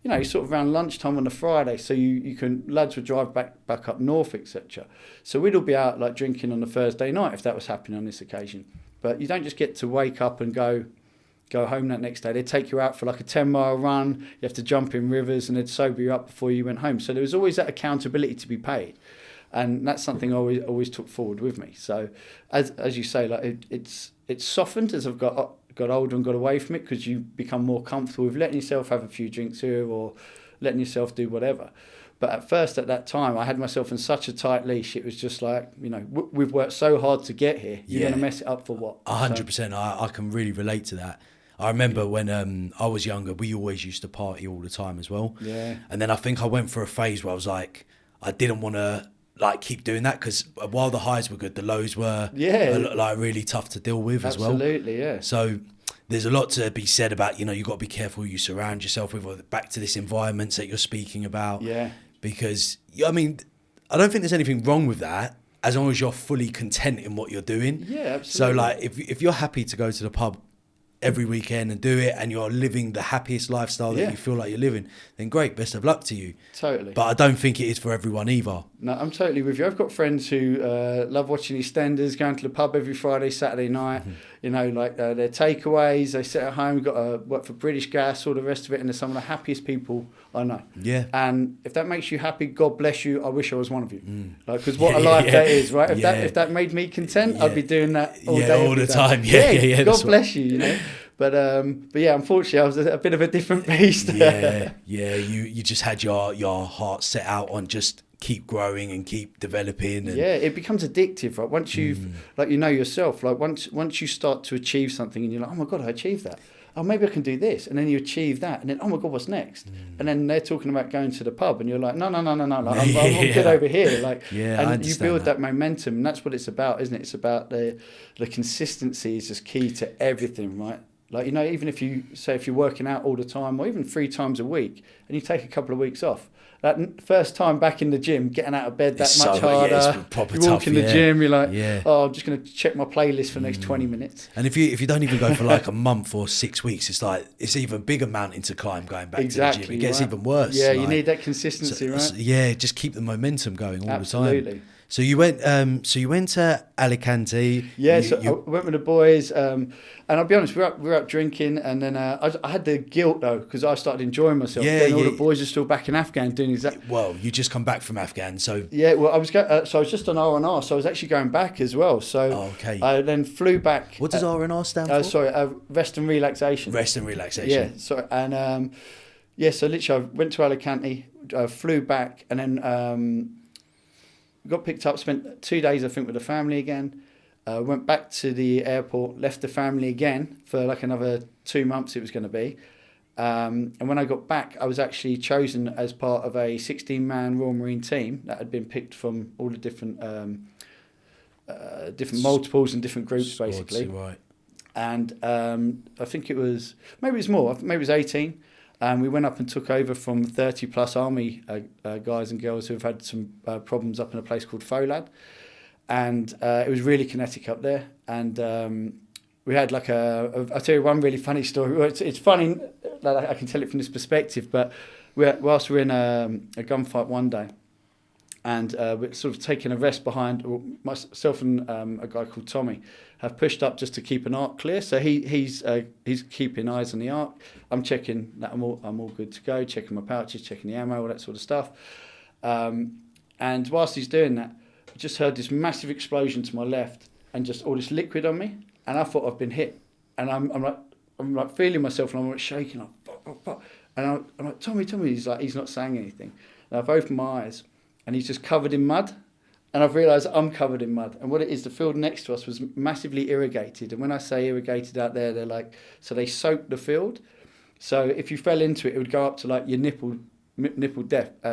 you know, sort of around lunchtime on a Friday, so lads would drive back up north, etc. So we'd all be out like drinking on a Thursday night if that was happening on this occasion. But you don't just get to wake up and go home that next day. They'd take you out for like a 10-mile run. You have to jump in rivers, and they'd sober you up before you went home. So there was always that accountability to be paid, and that's something I always took forward with me. So as you say, like it's softened as I've got older and got away from it, because you become more comfortable with letting yourself have a few drinks here or letting yourself do whatever. But at first, at that time, I had myself in such a tight leash. It was just like, you know, we've worked so hard to get here. You're going to mess it up for what? 100%. I can really relate to that. I remember when I was younger, we always used to party all the time as well. Yeah. And then I think I went for a phase where I was like, I didn't want to like keep doing that, because while the highs were good, the lows were like really tough to deal with as well. Absolutely, yeah. So there's a lot to be said about, you know, you've got to be careful who you surround yourself with, or back to this environment that you're speaking about. Yeah. Because, I mean, I don't think there's anything wrong with that as long as you're fully content in what you're doing. Yeah, absolutely. So, like, if you're happy to go to the pub every weekend and do it, and you're living the happiest lifestyle that you feel like you're living, then great, best of luck to you. Totally. But I don't think it is for everyone either. No, I'm totally with you. I've got friends who love watching EastEnders, going to the pub every Friday, Saturday night. You know, like their takeaways. They sit at home, got to work for British Gas, all the rest of it, and they're some of the happiest people I know. Yeah. And if that makes you happy, God bless you. I wish I was one of you. Like, because what a life that is, right? If that made me content, I'd be doing that all day, all the time. Yeah. God bless you, you know. But yeah, unfortunately, I was a bit of a different beast. You just had your heart set out on just keep growing and keep developing. And it becomes addictive, right? Once you've, like, you know yourself, like once you start to achieve something and you're like, oh my God, I achieved that. Oh, maybe I can do this. And then you achieve that. And then, oh my God, what's next? And then they're talking about going to the pub and you're like, no. Like, I'm good over here. Like, and you build that momentum. And that's what it's about, isn't it? It's about the consistency is just key to everything, right? Like, you know, even if you're working out all the time, or even 3 times a week, and you take a couple of weeks off, that first time back in the gym, getting out of bed that much harder. You walk in the gym, you're like, oh, I'm just going to check my playlist for the next 20 minutes. And if you don't even go for like a month or 6 weeks, it's like it's even bigger mountain to climb going back to the gym. It gets even worse. Yeah, you need that consistency, right? Just keep the momentum going all Absolutely. the time. So you went to Alicante. Yeah, I went with the boys, and I'll be honest, we were out drinking, and then I had the guilt though, because I started enjoying myself. Then all the boys are still back in Afghan doing exactly. Well, you just come back from Afghan, so yeah. Well, I was just on R&R, so I was actually going back as well. So I then flew back. What does R&R stand for? Sorry, rest and relaxation. Rest and relaxation. Yeah. So and so literally, I went to Alicante, flew back, and then. Got picked up, spent 2 days, I think, with the family again. Went back to the airport, left the family again for like another 2 months it was going to be. And when I got back, I was actually chosen as part of a 16-man Royal Marine team that had been picked from all the different multiples and different groups, basically. Right. And I think maybe it was more, maybe it was 18. And we went up and took over from 30-plus army guys and girls who have had some problems up in a place called Folad. And it was really kinetic up there. And we had like I'll tell you one really funny story. Well, it's funny that I can tell it from this perspective, but whilst we were in a gunfight one day, and we're sort of taking a rest behind, myself and a guy called Tommy have pushed up just to keep an arc clear. So he's keeping eyes on the arc. I'm checking that I'm all good to go, checking my pouches, checking the ammo, all that sort of stuff. And whilst he's doing that, I just heard this massive explosion to my left and just all this liquid on me. And I thought I've been hit. And I'm like feeling myself, and I'm like shaking, like, and I'm like, Tommy. He's not saying anything. And I've opened my eyes, and he's just covered in mud. And I've realised I'm covered in mud. And what it is, the field next to us was massively irrigated. And when I say irrigated out there, they're like, so they soaked the field. So if you fell into it, it would go up to like your nipple depth,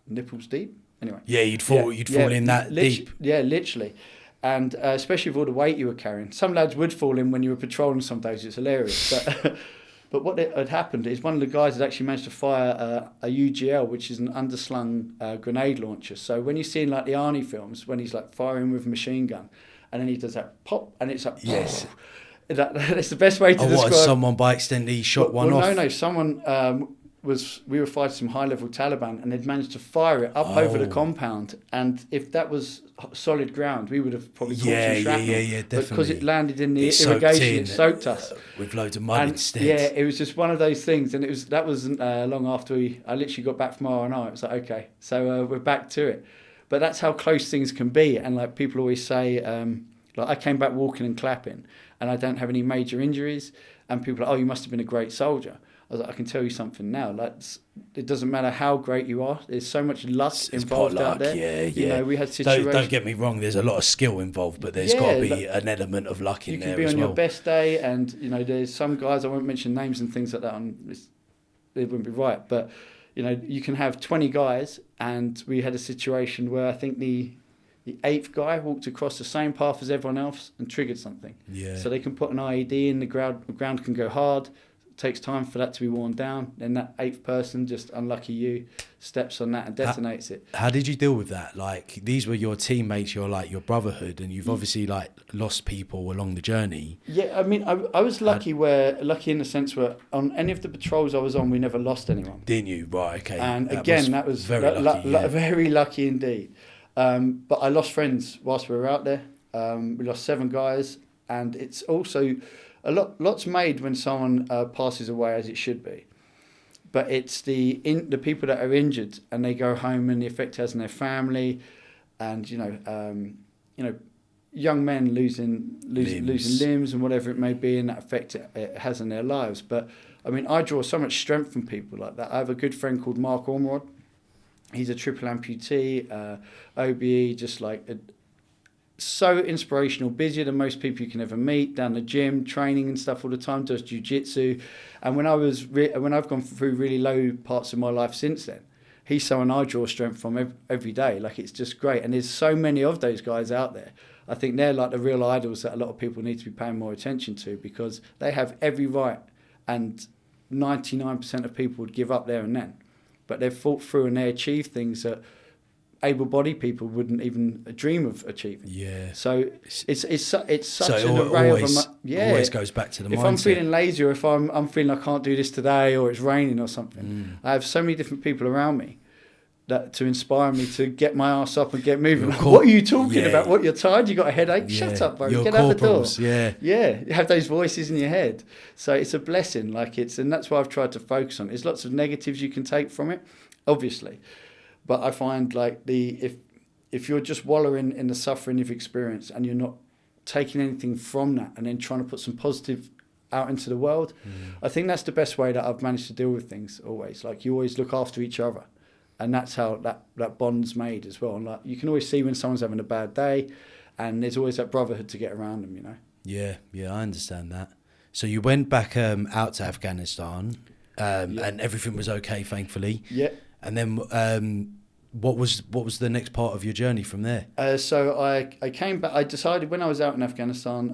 nipples deep. Anyway. Yeah, you'd fall in that deep. Yeah, literally. And especially with all the weight you were carrying. Some lads would fall in when you were patrolling some days. It's hilarious. But what had happened is one of the guys had actually managed to fire a UGL, which is an underslung grenade launcher. So when you see in like the Arnie films, when he's like firing with a machine gun, and then he does that pop, and it's like, yes, that's the best way to describe. What, someone by extending shot one off? No, someone we were fighting some high-level Taliban, and they'd managed to fire it up over the compound. And if that was solid ground, we would have probably caught some shrapnel. Yeah, definitely. But because it landed in the irrigation, it soaked us. With loads of mud instead. Yeah, it was just one of those things. And that wasn't long after I literally got back from R&R. It was like, okay, so we're back to it. But that's how close things can be. And like people always say, like I came back walking and clapping, and I don't have any major injuries. And people are like, oh, you must have been a great soldier. I was like, I can tell you something now. It doesn't matter how great you are. There's so much luck involved out there. Yeah. You know, we had situations. Don't get me wrong. There's a lot of skill involved, but there's got to be an element of luck in there as well. You can be on your best day, and you know, there's some guys, I won't mention names and things like that. It wouldn't be right, but you know, you can have 20 guys, and we had a situation where I think the 8th guy walked across the same path as everyone else and triggered something. Yeah. So they can put an IED in the ground. The ground can go hard. It takes time for that to be worn down. Then that 8th person, just unlucky you, steps on that and detonates it. How did you deal with that? Like, these were your teammates, your brotherhood, and you've obviously like lost people along the journey. Yeah, I mean, I was lucky in the sense where on any of the patrols I was on, we never lost anyone. Didn't you? Right, okay. And that was very lucky. Very lucky indeed. But I lost friends whilst we were out there. We lost 7 guys, and it's also lots made when someone passes away, as it should be. But it's the people that are injured and they go home and the effect it has on their family, and you know, young men losing limbs and whatever it may be, and that effect it has on their lives. But I mean, I draw so much strength from people like that. I have a good friend called Mark Ormerod. He's a triple amputee, OBE, just like so inspirational, busier than most people you can ever meet, down the gym, training and stuff all the time, does jiu-jitsu. And when I've gone through really low parts of my life since then, he's someone I draw strength from every day. Like, it's just great. And there's so many of those guys out there. I think they're like the real idols that a lot of people need to be paying more attention to, because they have every right, and 99% of people would give up there and then. But they've fought through and they achieve things that able-bodied people wouldn't even dream of achieving. Yeah. So it's such an array of always goes back to the mindset. If I'm feeling lazy, or if I'm feeling I can't do this today, or it's raining or something, I have so many different people around me that to inspire me to get my ass up and get moving. Like, what are you talking about? What, you're tired? You got a headache? Shut up, bro. Get out the door. Yeah. You have those voices in your head. So it's a blessing. And that's why I've tried to focus on it. There's lots of negatives you can take from it, obviously. But I find if you're just wallowing in the suffering you've experienced and you're not taking anything from that and then trying to put some positive out into the world, I think that's the best way that I've managed to deal with things always. Like, you always look after each other. And that's how that bond's made as well. And like, you can always see when someone's having a bad day, and there's always that brotherhood to get around them, you know? Yeah, I understand that. So you went back out to Afghanistan, and everything was okay, thankfully. Yeah. And then what was the next part of your journey from there? So I came back. I decided when I was out in Afghanistan,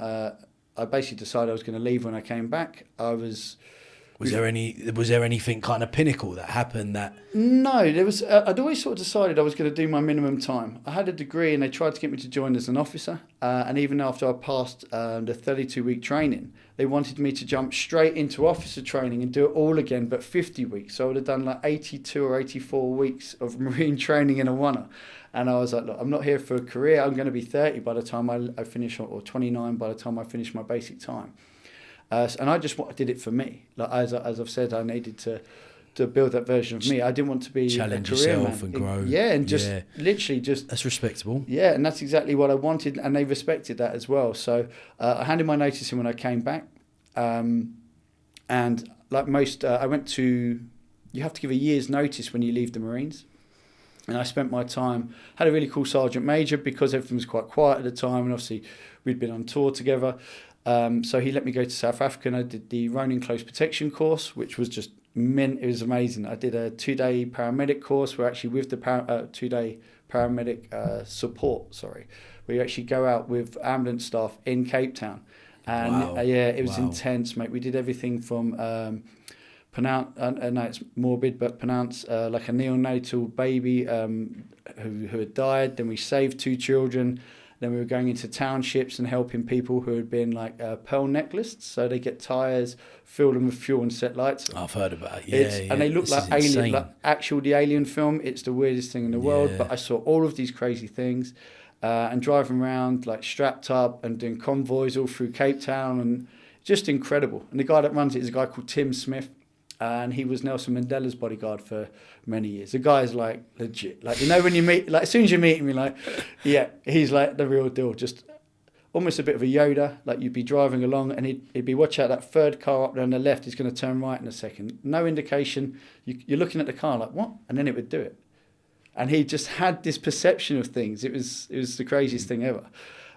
I basically decided I was going to leave when I came back. Was there anything kind of pinnacle that happened that? No, there was. I'd always sort of decided I was going to do my minimum time. I had a degree, and they tried to get me to join as an officer. And even after I passed the 32-week training, they wanted me to jump straight into officer training and do it all again, but 50 weeks. So I would have done like 82 or 84 weeks of Marine training in a oneer. And I was like, look, I'm not here for a career. I'm going to be 30 by the time I finish, or 29 by the time I finish my basic time. And I just did it for me. Like, as I've said, I needed to build that version of me. I didn't want to be challenge a career yourself man. And grow. Literally that's respectable. Yeah, and that's exactly what I wanted, and they respected that as well. So I handed my notice in when I came back, and like most, I went to. You have to give a year's notice when you leave the Marines. And I spent my time, had a really cool sergeant major, because everything was quite quiet at the time, and obviously we'd been on tour together. So he let me go to South Africa, and I did the Ronin Close Protection course, which was just it was amazing. I did a 2-day paramedic course. We're actually with the 2-day paramedic support, where you actually go out with ambulance staff in Cape Town. And it was intense, mate. We did everything from pronounce, I know it's morbid, but pronounce like a neonatal baby who had died. Then we saved 2 children. Then we were going into townships and helping people who had been like pearl necklaced. So they get tyres, fill them with fuel and set lights. I've heard about it. And they look This like is Alien, insane. like the Alien film. It's the weirdest thing in the world. Yeah. But I saw all of these crazy things and driving around like strapped up and doing convoys all through Cape Town, and just incredible. And the guy that runs it is a guy called Tim Smith. And he was Nelson Mandela's bodyguard for many years. The guy's like legit. Like, you know, when you meet, like as soon as you meet him, you're like, yeah, he's like the real deal. Just almost a bit of a Yoda. Like you'd be driving along and he'd be, watch out, that third car up there on the left, he's going to turn right in a second. No indication. You're looking at the car like, what? And then it would do it. And he just had this perception of things. It was the craziest thing ever.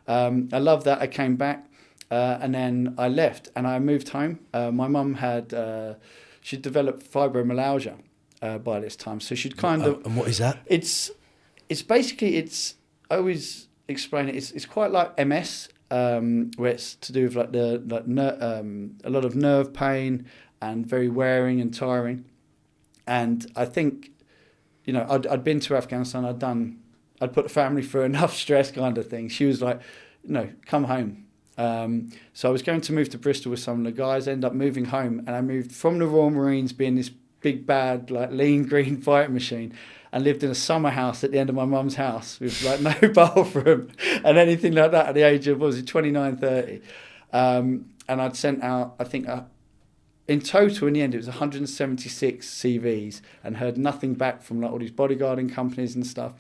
I love that. I came back and then I left and I moved home. My mum had... she'd developed fibromyalgia by this time, so she'd kind of. And what is that? It's basically I always explain it. It's quite like MS, where it's to do with like a lot of nerve pain and very wearing and tiring. And I think, you know, I'd been to Afghanistan. I'd put the family through enough stress, kind of thing. She was like, no, come home. So I was going to move to Bristol with some of the guys, ended up moving home, and I moved from the Royal Marines, being this big bad like lean green fighting machine, and lived in a summer house at the end of my mum's house with like no bathroom and anything like that at the age of, what was it, 29, 30. And I'd sent out, I think in total in the end it was 176 CVs, and heard nothing back from like all these bodyguarding companies and stuff.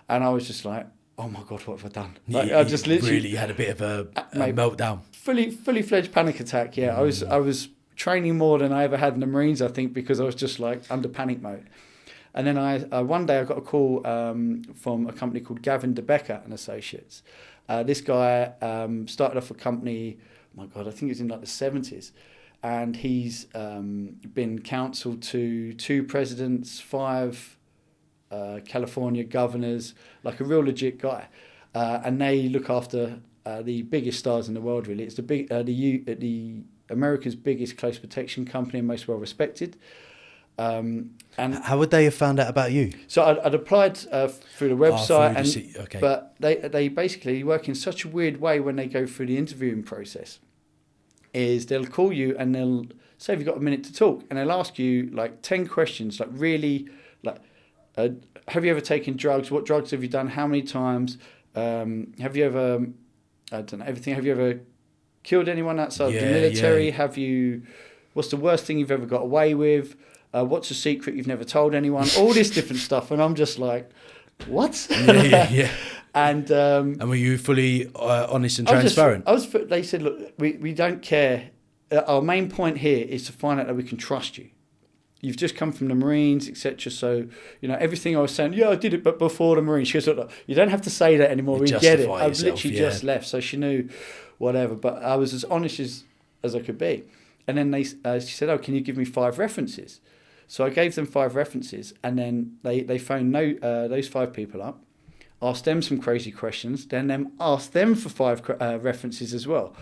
And I was just like, oh my God, what have I done? Like, I just literally really had a bit of a meltdown. Fully fledged panic attack. Yeah, I was training more than I ever had in the Marines, I think, because I was just like under panic mode. And then one day I got a call from a company called Gavin DeBecker and Associates. This guy started off a company, oh my God, I think it was in like the 70s. And he's been counsel to 2 presidents, 5 California governors, like a real legit guy, and they look after the biggest stars in the world. Really, it's the America's biggest close protection company and most well respected. And how would they have found out about you? So I'd applied through the website, okay. But they basically work in such a weird way when they go through the interviewing process. Is they'll call you and they'll say, have you got a minute to talk? And they'll ask you like 10 questions, like really like. Have you ever taken drugs? What drugs have you done? How many times? Have you ever, I don't know, everything. Have you ever killed anyone outside the military? Yeah. What's the worst thing you've ever got away with? What's a secret you've never told anyone? All this different stuff. And I'm just like, what? Yeah. And were you fully honest and transparent? They said, look, we don't care. Our main point here is to find out that we can trust you. You've just come from the Marines, etc. So, you know, everything I was saying, yeah, I did it, but before the Marines. She goes, look, you don't have to say that anymore. We get it. I've literally just left. So she knew whatever. But I was as honest as I could be. And then she said, oh, can you give me 5 references? So I gave them 5 references. And then they phoned those 5 people up, asked them some crazy questions, then asked them for 5 references as well.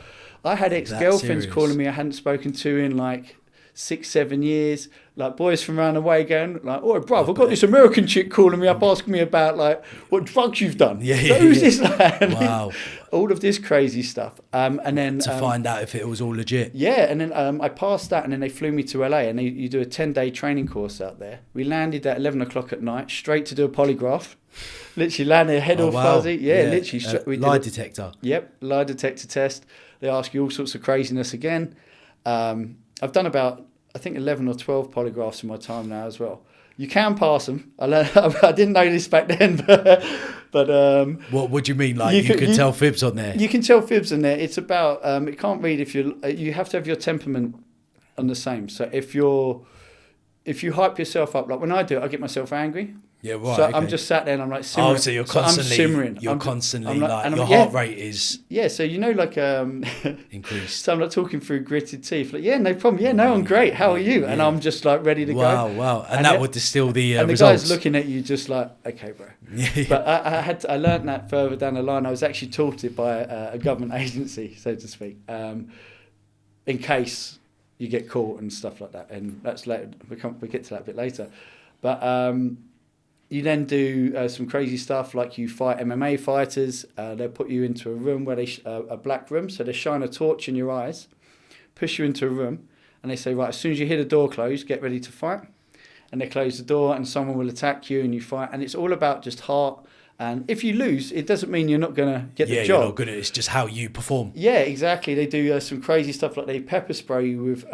I had ex-girlfriends calling me I hadn't spoken to in like 6-7 years, like boys from around the way going like, oh bruv, I've got this American chick calling me up asking me about like what drugs you've done. Who's this like? Wow. All of this crazy stuff. And then to find out if it was all legit. Yeah, and then I passed that, and then they flew me to LA, and you do a 10-day training course out there. We landed at 11 o'clock at night, straight to do a polygraph. Literally landed head all fuzzy. Yeah, literally. We lie detector. Yep, lie detector test. They ask you all sorts of craziness again. I've done about, I think, 11 or 12 polygraphs in my time now as well. You can pass them. I didn't know this back then, but what do you mean? Like you can tell fibs on there? You can tell fibs on there. It's about it can't read if you have to have your temperament on the same. So if you hype yourself up, like when I do it, I get myself angry. Yeah, right. So I'm just sat there and I'm like simmering. Oh, so you're constantly, I'm simmering. You're constantly like your heart rate is so you know like increased. So I'm like talking through gritted teeth, like no problem, no, I'm great. How are you? And I'm just like ready to go. Wow, and that would distill the and results. The guy's looking at you just like, okay, bro. But I learned that further down the line. I was actually taught it by a government agency, so to speak, in case you get caught and stuff like that. And that's later. We get to that a bit later, but. you then do some crazy stuff, like you fight MMA fighters. They'll put you into a room where a black room, so they shine a torch in your eyes, push you into a room, and they say, right, as soon as you hear the door close, get ready to fight. And they close the door and someone will attack you and you fight. And it's all about just heart. And if you lose, it doesn't mean you're not going to get the job. You're not good at it. It's just how you perform. Yeah, exactly. They do some crazy stuff, like they pepper spray you with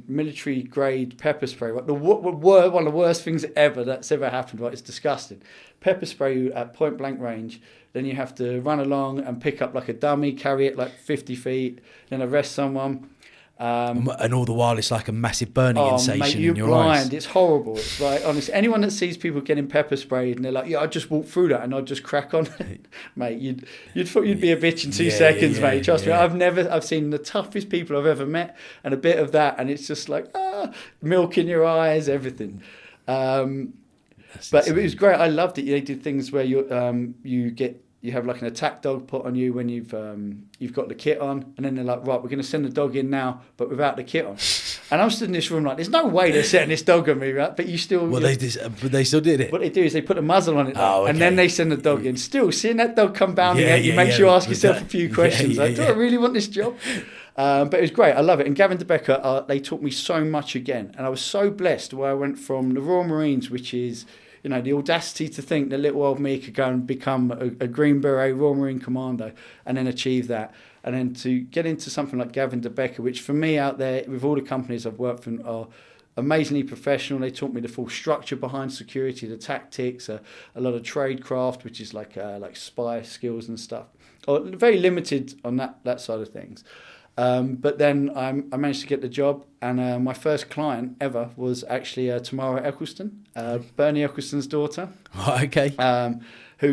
military grade pepper spray. Right? One of the worst things ever that's ever happened. Right? It's disgusting. Pepper spray you at point blank range. Then you have to run along and pick up like a dummy, carry it like 50 feet, then arrest someone. And all the while it's like a massive burning sensation in your blind. eyes. It's horrible. It's like, honestly, anyone that sees people getting pepper sprayed and they're like, yeah, I just walk through that and I'd just crack on. Mate, you'd thought you'd be a bitch in 2 seconds, mate. Trust me. I've seen the toughest people I've ever met, and a bit of that, and it's just like milk in your eyes, everything. But it was great. I loved it. They did things where you have like an attack dog put on you when you've got the kit on, and then they're like, right, we're going to send the dog in now, but without the kit on. And I'm stood in this room like, there's no way they're setting this dog on me, right? But you still... Well, they still did it. What they do is they put a muzzle on it, and then they send the dog in. Still, seeing that dog come bounding at you makes you ask yourself a few questions. Do I really want this job? But it was great. I love it. And Gavin DeBecker, they taught me so much again. And I was so blessed where I went from the Royal Marines, which is... the audacity to think that little old me could go and become a Green Beret Royal Marine Commando and then achieve that. And then to get into something like Gavin DeBecker, which for me out there, with all the companies I've worked for, are amazingly professional. They taught me the full structure behind security, the tactics, a lot of tradecraft, which is like spy skills and stuff. Or very limited on that side of things. But then I managed to get the job, and my first client ever was actually Tamara Eccleston, Bernie Eccleston's daughter. Oh, okay.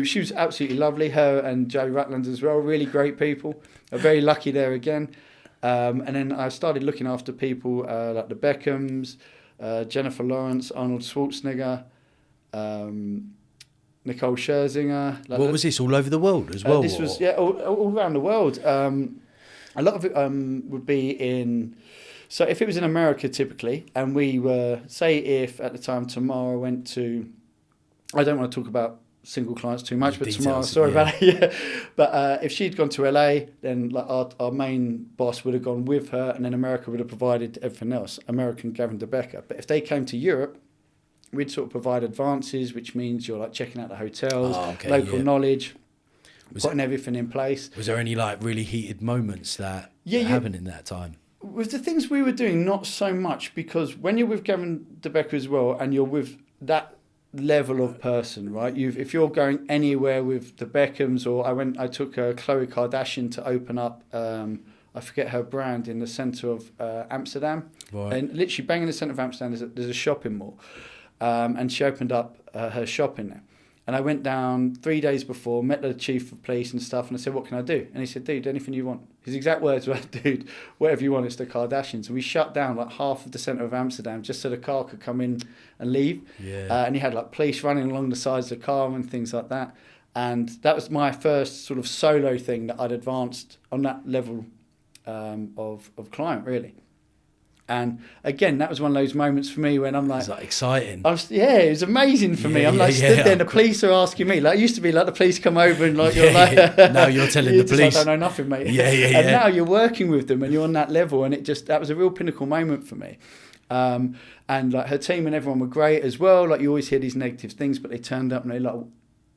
She was absolutely lovely. Her and Joe Rutland as well, really great people. I'm very lucky there again. And then I started looking after people like the Beckhams, Jennifer Lawrence, Arnold Schwarzenegger, Nicole Scherzinger. What was this, all over the world as well? This was all around the world. A lot of it would be in... So if it was in America, typically, and we were... Say if, at the time, Tamara went to... I don't want to talk about single clients too much, but Tamara, sorry about it. But if she'd gone to LA, then like our main boss would have gone with her, and then America would have provided everything else, American Gavin DeBecker. But if they came to Europe, we'd sort of provide advances, which means you're like checking out the hotels, local knowledge... putting everything in place. Was there any like really heated moments that happened in that time? With the things we were doing, not so much, because when you're with Gavin DeBecker as well, and you're with that level of person, right? If you're going anywhere with the Beckhams, or I took Khloe Kardashian to open up, I forget her brand, in the centre of Amsterdam, and literally bang in the centre of Amsterdam, there's a shopping mall, and she opened up her shop in there. And I went down 3 days before, met the chief of police and stuff, and I said, what can I do? And he said, dude, anything you want. His exact words were, dude, whatever you want, it's the Kardashians. And we shut down like half of the centre of Amsterdam just so the car could come in and leave. And he had like police running along the sides of the car and things like that. And that was my first sort of solo thing that I'd advanced on that level of client, really. And again, that was one of those moments for me when I'm like... Is that exciting? it was amazing for me. I'm like stood there and the police are asking me. Like, it used to be like the police come over and like, you're like... Now you're telling the police. I don't know nothing, mate. And now you're working with them and you're on that level, and that was a real pinnacle moment for me. And like her team and everyone were great as well. Like, you always hear these negative things, but they turned up and they're like,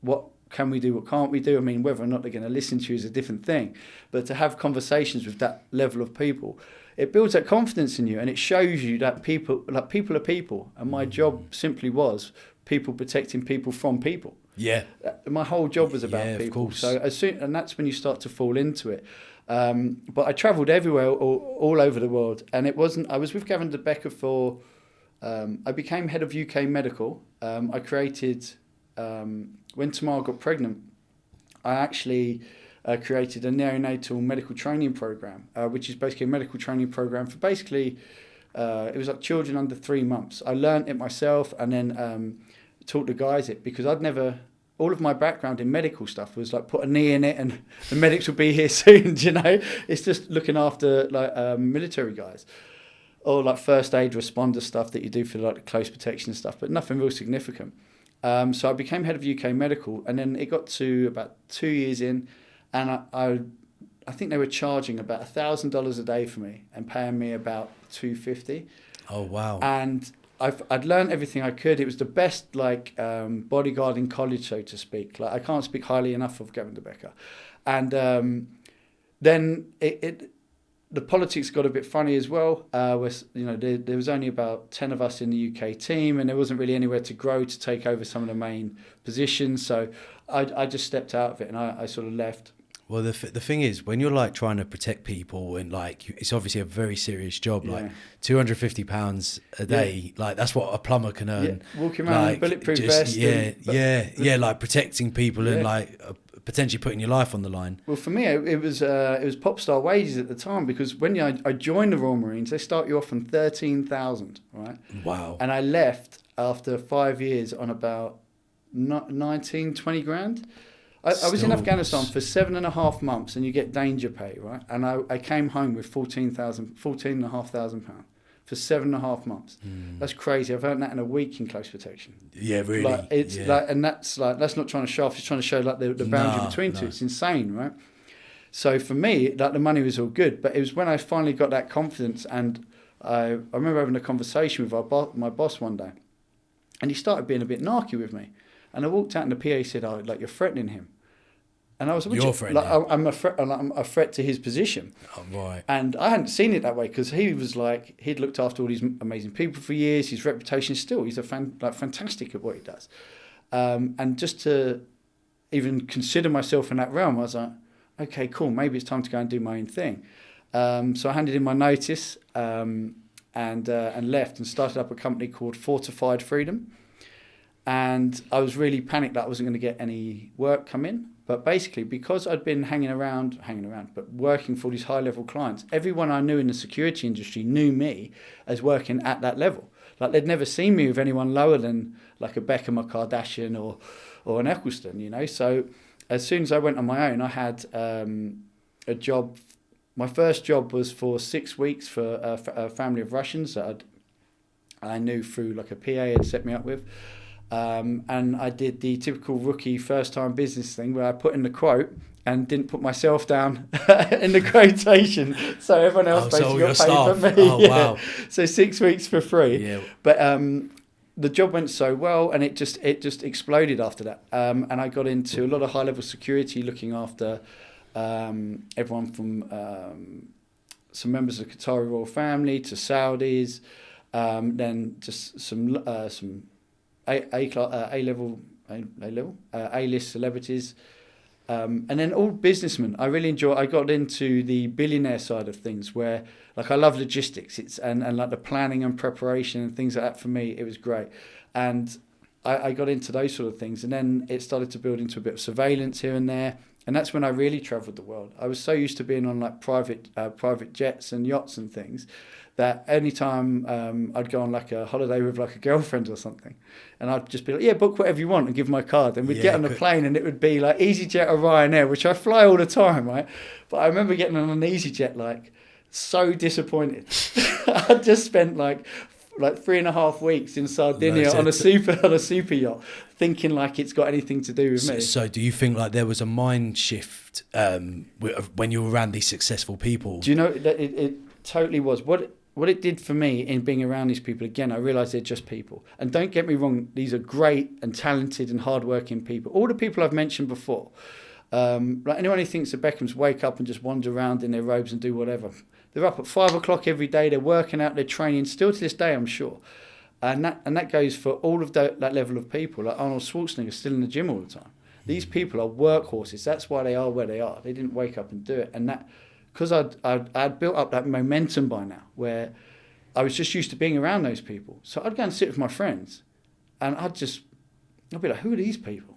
what can we do? What can't we do? I mean, whether or not they're going to listen to you is a different thing. But to have conversations with that level of people... it builds that confidence in you, and it shows you that people are people. And my job simply was people protecting people from people. Yeah. My whole job was about people. Of course. So and that's when you start to fall into it. But I travelled everywhere, all over the world. And I was with Gavin DeBecker for, I became head of UK medical. I created, when Tamara got pregnant, I actually... created a neonatal medical training program, which is basically a medical training program for it was like children under 3 months. I learned it myself and then taught the guys it, because all of my background in medical stuff was like put a knee in it and the medics will be here soon, It's just looking after like military guys. Or like first aid responder stuff that you do for like close protection stuff, but nothing real significant. So I became head of UK medical, and then it got to about 2 years in, and I think they were charging about $1,000 a day for me and paying me about $250. Oh wow! And I'd learned everything I could. It was the best bodyguard in college, so to speak. Like I can't speak highly enough of Gavin de Becker. And then the politics got a bit funny as well. There was only about 10 of us in the UK team, and there wasn't really anywhere to grow to take over some of the main positions. So I just stepped out of it, and I sort of left. Well, the thing is, when you're like trying to protect people and like, it's obviously a very serious job, like £250 a day, like that's what a plumber can earn. Yeah. Walking around with bulletproof vest. Like protecting people and like potentially putting your life on the line. Well, for me, it was pop star wages at the time, because when I joined the Royal Marines, they start you off on 13,000, right? Wow. And I left after 5 years on about 19, 20 grand. I was in Afghanistan for 7.5 months, and you get danger pay, right? And I came home with £14,500 for 7.5 months. That's crazy. I've earned that in a week in close protection. Yeah, really. And that's not trying to show off. It's trying to show like the boundary between two. It's insane, right? So for me, like the money was all good, but it was when I finally got that confidence, and I remember having a conversation with my boss one day, and he started being a bit narky with me. And I walked out, and the PA said, "Oh, like you're threatening him." And I was like, "You're threatening him?" I'm a threat to his position. Oh, right. And I hadn't seen it that way, because he was like, he'd looked after all these amazing people for years. His reputation still, he's fantastic at what he does. And just to even consider myself in that realm, I was like, okay, cool, maybe it's time to go and do my own thing. So I handed in my notice and left and started up a company called Fortified Freedom. And I was really panicked that I wasn't going to get any work come in. But basically, because I'd been hanging around, but working for these high-level clients, everyone I knew in the security industry knew me as working at that level. Like, they'd never seen me with anyone lower than like a Beckham, a Kardashian, or an Eccleston, you know. So as soon as I went on my own, I had a job. My first job was for 6 weeks for a family of Russians that I knew through like a PA had set me up with. And I did the typical rookie first-time business thing where I put in the quote and didn't put myself down in the quotation, so everyone else basically got paid for me. Oh, wow. So 6 weeks for free. Yeah. But the job went so well, and it just exploded after that. And I got into a lot of high-level security, looking after everyone from some members of the Qatari royal family to Saudis, then just some A-list celebrities, and then all businessmen. I got into the billionaire side of things, where like I love logistics. And like the planning and preparation and things like that. For me, it was great, and I got into those sort of things. And then it started to build into a bit of surveillance here and there. And that's when I really travelled the world. I was so used to being on like private jets and yachts and things, that any time I'd go on like a holiday with like a girlfriend or something, and I'd just be like, yeah, book whatever you want, and give my card. And we'd get on the plane, and it would be like EasyJet or Ryanair, which I fly all the time, right? But I remember getting on an EasyJet, like so disappointed. I just spent like 3.5 weeks in Sardinia on a super yacht, thinking like it's got anything to do with me. So do you think like there was a mind shift when you were around these successful people? Do you know that it totally was. What it did for me in being around these people, again, I realised they're just people. And don't get me wrong, these are great and talented and hardworking people. All the people I've mentioned before. Like anyone who thinks the Beckhams wake up and just wander around in their robes and do whatever. They're up at 5 o'clock every day, they're working out, they're training, still to this day, I'm sure. And that goes for all of that level of people. Like Arnold Schwarzenegger still in the gym all the time. These people are workhorses. That's why they are where they are. They didn't wake up and do it. And that, because I'd built up that momentum by now, where I was just used to being around those people. So I'd go and sit with my friends, and I'd be like, who are these people?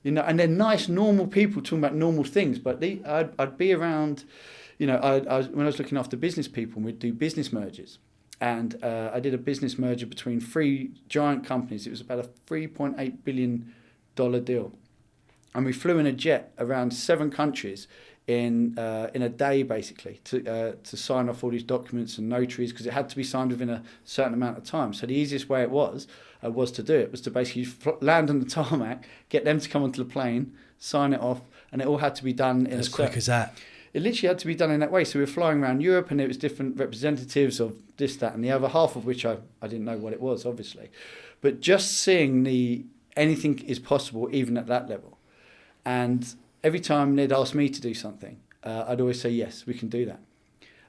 You know, and they're nice, normal people talking about normal things. But I'd be around, you know, when I was looking after business people, we'd do business mergers. And I did a business merger between 3 giant companies. It was about a $3.8 billion deal. and we flew in a jet around 7 countries in a day, basically, to sign off all these documents and notaries, because it had to be signed within a certain amount of time. So the easiest way it was to do it was to basically land on the tarmac, get them to come onto the plane, sign it off, and it all had to be done in as quick as that. It literally had to be done in that way. So we were flying around Europe, and it was different representatives of this, that, and the other, half of which I didn't know what it was, obviously. But just seeing anything is possible, even at that level. And every time they'd ask me to do something, I'd always say, yes, we can do that.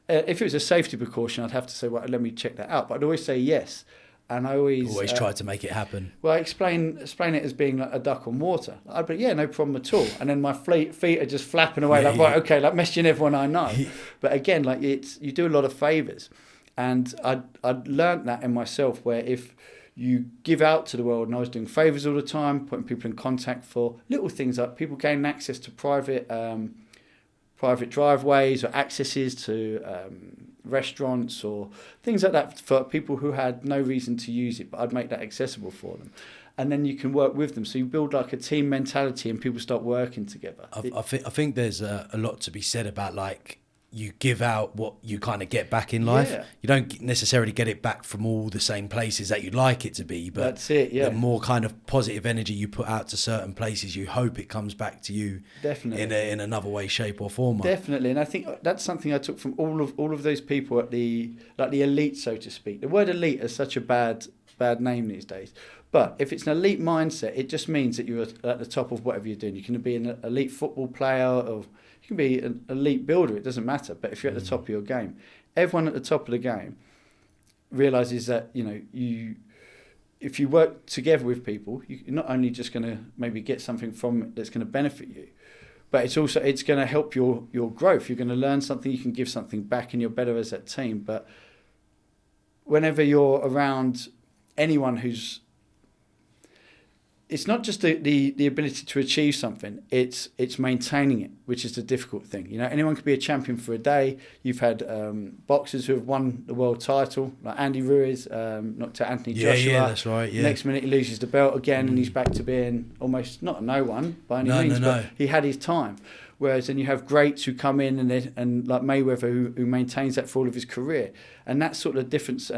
If it was a safety precaution, I'd have to say, well, let me check that out. But I'd always say yes. And I always try to make it happen. Well, I explain it as being like a duck on water. I'd be, yeah, no problem at all. And then my feet are just flapping away, right, okay, like messaging everyone I know. But again, like you do a lot of favours. And I'd learnt that in myself, where if you give out to the world, and I was doing favours all the time, putting people in contact for little things like people gaining access to private driveways or accesses to restaurants or things like that for people who had no reason to use it, but I'd make that accessible for them. And then you can work with them. So you build like a team mentality and people start working together. I think there's a lot to be said about like you give out what you kind of get back in life. Yeah. You don't necessarily get it back from all the same places that you'd like it to be, but that's it, yeah. The more kind of positive energy you put out to certain places, you hope it comes back to you definitely in another way, shape or form. Definitely. And I think that's something I took from all of those people at the elite, so to speak. The word elite is such a bad name these days. But if it's an elite mindset, it just means that you're at the top of whatever you're doing. You can be an elite football player, or you can be an elite builder. It doesn't matter. But if you're at the top of your game, everyone at the top of the game realizes that, you know, if you work together with people, you're not only just going to maybe get something from it that's going to benefit you, but it's going to help your growth. You're going to learn something, you can give something back, and you're better as that team. But whenever you're around anyone it's not just the ability to achieve something, it's maintaining it, which is the difficult thing. You know, anyone could be a champion for a day. You've had boxers who have won the world title, like Andy Ruiz, knocked out Anthony Joshua. Yeah, that's right. Yeah. Next minute he loses the belt again, and he's back to being almost not a no one by any means, but he had his time. Whereas then you have greats who come in and like Mayweather who maintains that for all of his career, and that's sort of the difference.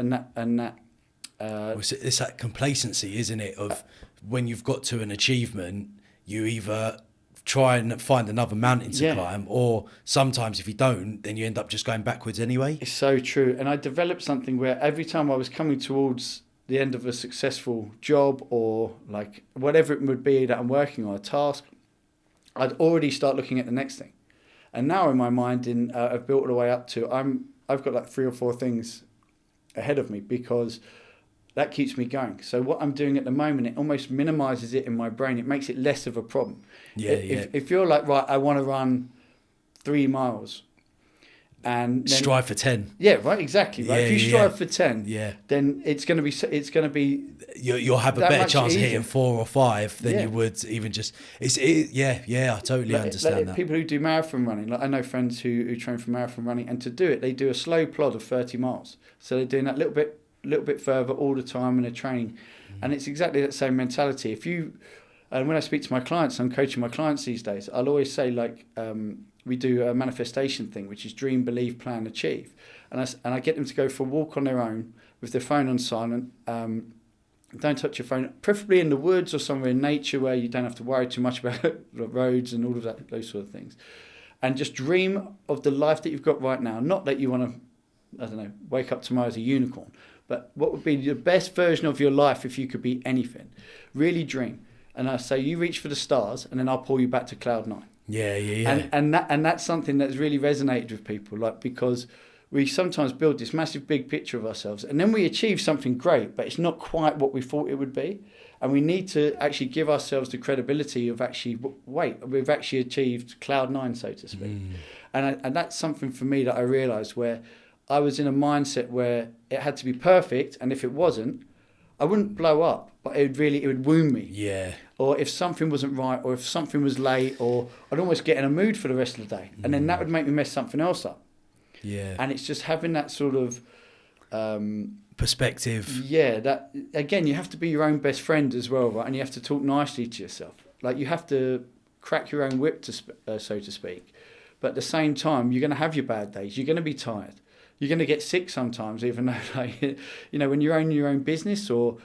It's that complacency, isn't it? Of when you've got to an achievement, you either try and find another mountain to climb, or sometimes if you don't, then you end up just going backwards anyway. It's so true. And I developed something where every time I was coming towards the end of a successful job, or like whatever it would be that I'm working on, a task, I'd already start looking at the next thing. And now in my mind, I've built all the way up to I've got like 3 or 4 things ahead of me, because that keeps me going. So what I'm doing at the moment, it almost minimises it in my brain. It makes it less of a problem. If you're like, right, I want to run 3 miles, and then, strive for 10. Yeah, right, exactly. Right. If you strive for 10, then it's going to be. You'll have a better chance of hitting 4 or 5 than you would even just. I totally understand that. People who do marathon running, like I know friends who train for marathon running, and to do it, they do a slow plod of 30 miles. So they're doing that little bit further all the time, and they're training. And it's exactly that same mentality. And when I speak to my clients, I'm coaching my clients these days, I'll always say, like, we do a manifestation thing, which is dream, believe, plan, achieve. And I get them to go for a walk on their own with their phone on silent. Don't touch your phone, preferably in the woods or somewhere in nature where you don't have to worry too much about the roads and all of that, those sort of things. And just dream of the life that you've got right now. Not that you want to, I don't know, wake up tomorrow as a unicorn, but what would be the best version of your life if you could be anything? Really dream. And I say, you reach for the stars, and then I'll pull you back to cloud 9. Yeah. And that's something that's really resonated with people, like, because we sometimes build this massive big picture of ourselves, and then we achieve something great, but it's not quite what we thought it would be. And we need to actually give ourselves the credibility of actually, wait, we've actually achieved cloud 9, so to speak. And that's something for me that I realised, where I was in a mindset where it had to be perfect, and if it wasn't, I wouldn't blow up, but it would wound me. Yeah. Or if something wasn't right, or if something was late, or I'd almost get in a mood for the rest of the day, and then that would make me mess something else up. Yeah. And it's just having that sort of perspective. Yeah, that again, you have to be your own best friend as well, right? And you have to talk nicely to yourself. Like, you have to crack your own whip, so to speak. But at the same time, you're going to have your bad days. You're going to be tired. You're going to get sick sometimes, even though, like, you know, when you own your own business, or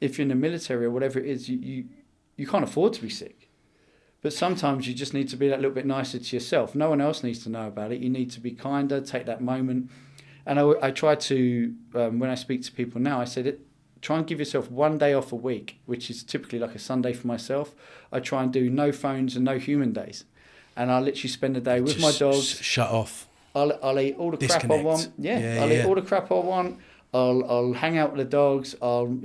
if you're in the military or whatever it is, you can't afford to be sick. But sometimes you just need to be that little bit nicer to yourself. No one else needs to know about it. You need to be kinder, take that moment. And I try to, when I speak to people now, I said, try and give yourself one day off a week, which is typically like a Sunday for myself. I try and do no phones and no human days. And I literally spend the day with my dogs. Shut off. I'll eat all the Disconnect. crap I want. I'll eat all the crap I want. I'll hang out with the dogs. I'll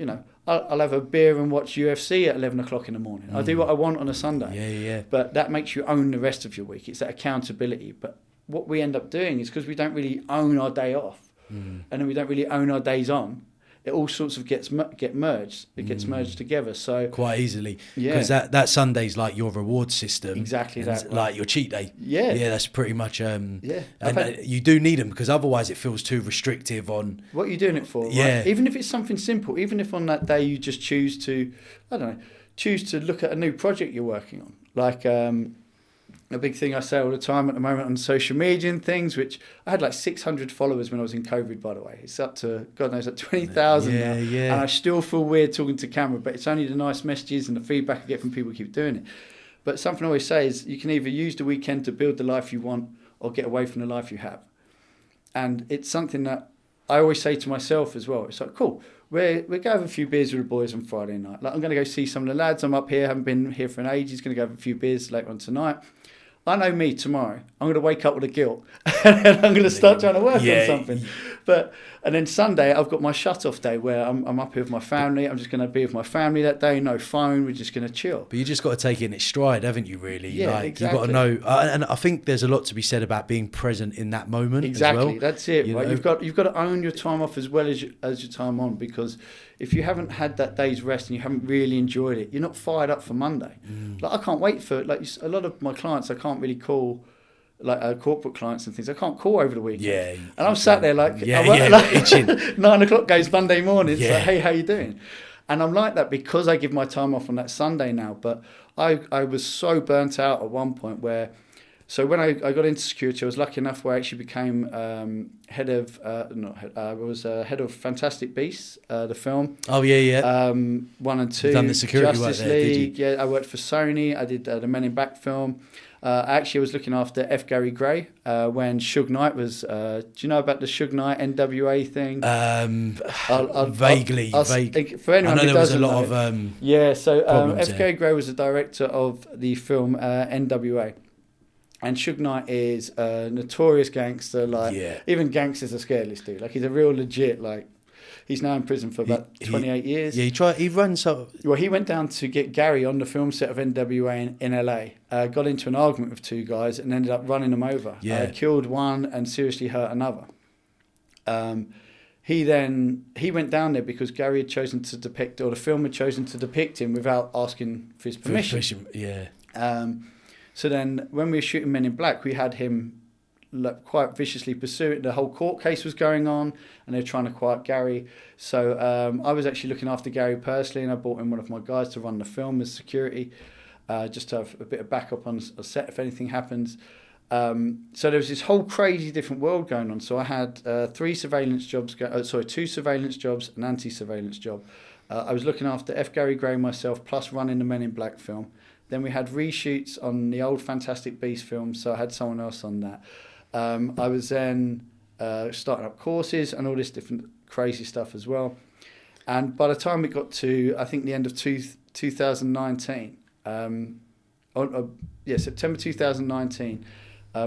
have a beer and watch UFC at 11 o'clock in the morning. I'll do what I want on a Sunday. Yeah. But that makes you own the rest of your week. It's that accountability. But what we end up doing is, because we don't really own our day off, and then we don't really own our days on, it all sorts of gets merged. It gets merged together. So quite easily, because that Sunday's like your reward system. Exactly that. Right. Like your cheat day. Yeah. That's pretty much. And had, you do need them, because otherwise it feels too restrictive on what you're doing it for. Yeah. Right? Even if it's something simple. Even if on that day you just choose to look at a new project you're working on, like. A big thing I say all the time at the moment on social media and things, which I had like 600 followers when I was in COVID, by the way. It's up to, God knows, like 20,000 now. Yeah. And I still feel weird talking to camera, but it's only the nice messages and the feedback I get from people who keep doing it. But something I always say is, you can either use the weekend to build the life you want or get away from the life you have. And it's something that I always say to myself as well. It's like, cool, we're going to have a few beers with the boys on Friday night. Like, I'm going to go see some of the lads. I'm up here, haven't been here for an age. Going to go have a few beers later on tonight. I know me tomorrow. I'm going to wake up with a guilt and I'm going to start trying to work on something. And then Sunday, I've got my shut-off day where I'm up here with my family. I'm just going to be with my family that day. No phone. We're just going to chill. But you just got to take it in its stride, haven't you, really? Yeah, like, exactly. You've got to know. And I think there's a lot to be said about being present in that moment exactly. as well. That's it, right? Know? You've got to own your time off as well as your time on, because if you haven't had that day's rest and you haven't really enjoyed it, you're not fired up for Monday. Like, I can't wait for, like, a lot of my clients I can't really call, like corporate clients and things, I can't call over the weekend. Yeah. And I'm sat there like, itching. 9 o'clock goes Monday morning. It's Yeah. like, hey, how you doing? And I'm like that because I give my time off on that Sunday now. But I was so burnt out at one point where, so when I got into security, I was lucky enough where I actually became head of Fantastic Beasts, the film. Oh, yeah. 1 and 2. You've done the security Justice work there, League. did you? Yeah, I worked for Sony. I did the Men in Black film. Actually, I was looking after F. Gary Gray when Suge Knight was. Do you know about the Suge Knight NWA thing? Vaguely. For anyone I know who there was a doesn't lot know, of F. Gary Gray was the director of the film NWA. And Suge Knight is a notorious gangster. Even gangsters are scared of this dude. Like, he's a real legit, like, he's now in prison for about 28 years. Yeah, he runs up. Well, he went down to get Gary on the film set of NWA in LA, got into an argument with 2 guys and ended up running them over. Yeah. Killed one and seriously hurt another. He went down there because Gary had chosen to depict, or the film had chosen to depict him without asking for his permission. Yeah. So then when we were shooting Men in Black, we had him quite viciously pursuing. The whole court case was going on and they were trying to quiet Gary. So I was actually looking after Gary personally, and I brought in one of my guys to run the film as security, just to have a bit of backup on a set if anything happens. So there was this whole crazy different world going on. So I had 2 surveillance jobs, an anti-surveillance job. I was looking after F. Gary Gray myself, plus running the Men in Black film. Then we had reshoots on the old Fantastic Beasts film, so I had someone else on that. I was then starting up courses and all this different crazy stuff as well. And by the time it got to, I think, the end of 2019, September 2019,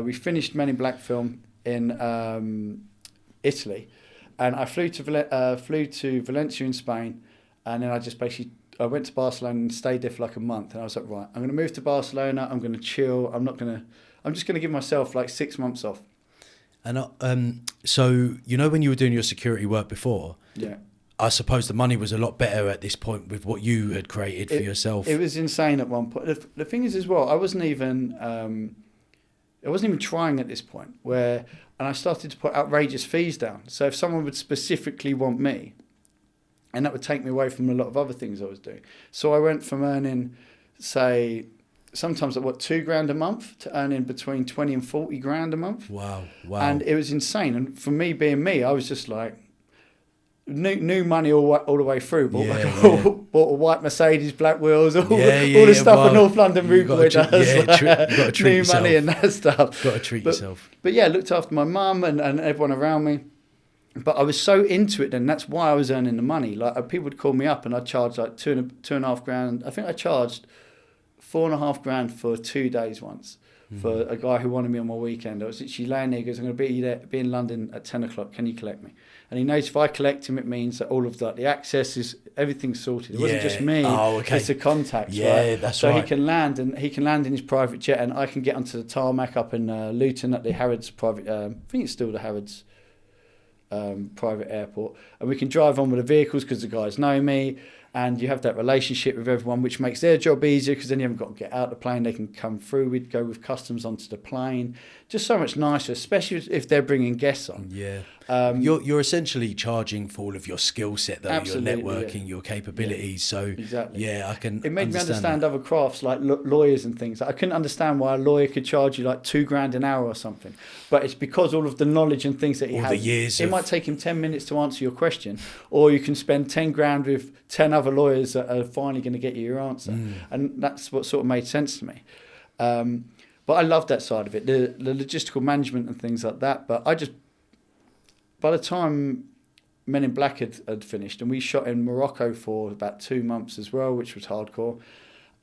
we finished Men in Black film in Italy. And I flew to Valencia in Spain, and then I went to Barcelona and stayed there for like a month. And I was like, right, I'm going to move to Barcelona. I'm going to chill. I'm just going to give myself like 6 months off. And so, you know, when you were doing your security work before, yeah, I suppose the money was a lot better at this point with what you had created for yourself. It was insane at one point. The thing is as well, I wasn't even trying at this point and I started to put outrageous fees down. So if someone would specifically want me, and that would take me away from a lot of other things I was doing. So I went from earning, say, sometimes like $2,000 a month to earn in between 20 and 40 grand a month. Wow. And it was insane. And for me, being me, I was just like, new money all the way through. Bought a white Mercedes, black wheels, all the stuff a North London rude boy does. You got to treat new yourself. Money and that stuff. Got to treat yourself. But yeah, looked after my mum and everyone around me. But I was so into it then. That's why I was earning the money. Like people would call me up and I'd charge like $2,500. I think I charged $4,500 for 2 days once. For a guy who wanted me on my weekend. I was literally laying there, he goes, I'm going to be in London at 10 o'clock, can you collect me? And he knows if I collect him, it means that all of the access is, everything's sorted. It wasn't just me, it's the contacts, right? That's right. So he can land in his private jet and I can get onto the tarmac up in Luton at the Harrods private, I think it's still the Harrods private airport. And we can drive on with the vehicles because the guys know me. And you have that relationship with everyone, which makes their job easier because then you haven't got to get out the plane. They can come through. We'd go with customs onto the plane. Just so much nicer, especially if they're bringing guests on. Yeah. You're essentially charging for all of your skill set, though, your networking, your capabilities. So, exactly. Yeah, I can. It made me understand other crafts like lawyers and things. I couldn't understand why a lawyer could charge you like $2,000 an hour or something. But it's because all of the knowledge and things that he has. It might take him 10 minutes to answer your question, or you can spend 10 grand with 10 other lawyers that are finally going to get you your answer. And that's what sort of made sense to me. But I loved that side of it, the logistical management and things like that. But by the time Men in Black had finished, and we shot in Morocco for about 2 months as well, which was hardcore.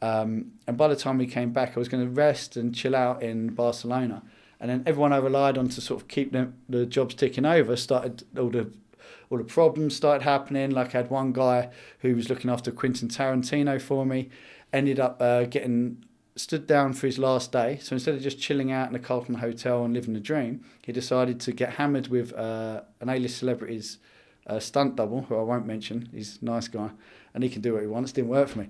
And by the time we came back, I was going to rest and chill out in Barcelona. And then everyone I relied on to sort of keep the jobs ticking over started, all the problems started happening. Like I had one guy who was looking after Quentin Tarantino for me, ended up getting stood down for his last day. So instead of just chilling out in a Carlton hotel and living the dream, he decided to get hammered with an A-list celebrity's stunt double, who I won't mention. He's a nice guy and he can do what he wants. Didn't work for me.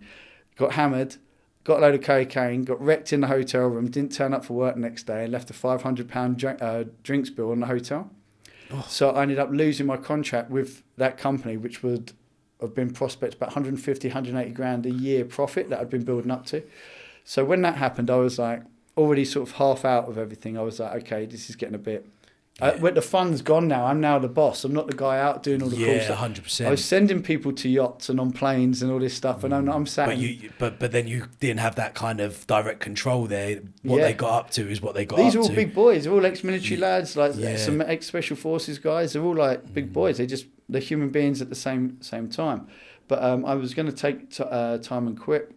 Got hammered, got a load of cocaine, got wrecked in the hotel room, didn't turn up for work the next day, and left a £500 drinks bill on the hotel. So I ended up losing my contract with that company, which would have been prospect about 150, 180 grand a year profit that I'd been building up to. So when that happened, I was like already sort of half out of everything. I was like, okay, this is getting a bit... when the fun's gone now, I'm now the boss. I'm not the guy out doing all the cool stuff. 100%. I was sending people to yachts and on planes and all this stuff, and I'm sat... But then you didn't have that kind of direct control there. What they got up to is what they got up to. These are all big boys. They're all ex-military lads, like some ex-special forces guys. They're all like big boys. They're human beings at the same time. But I was going to take time and quit.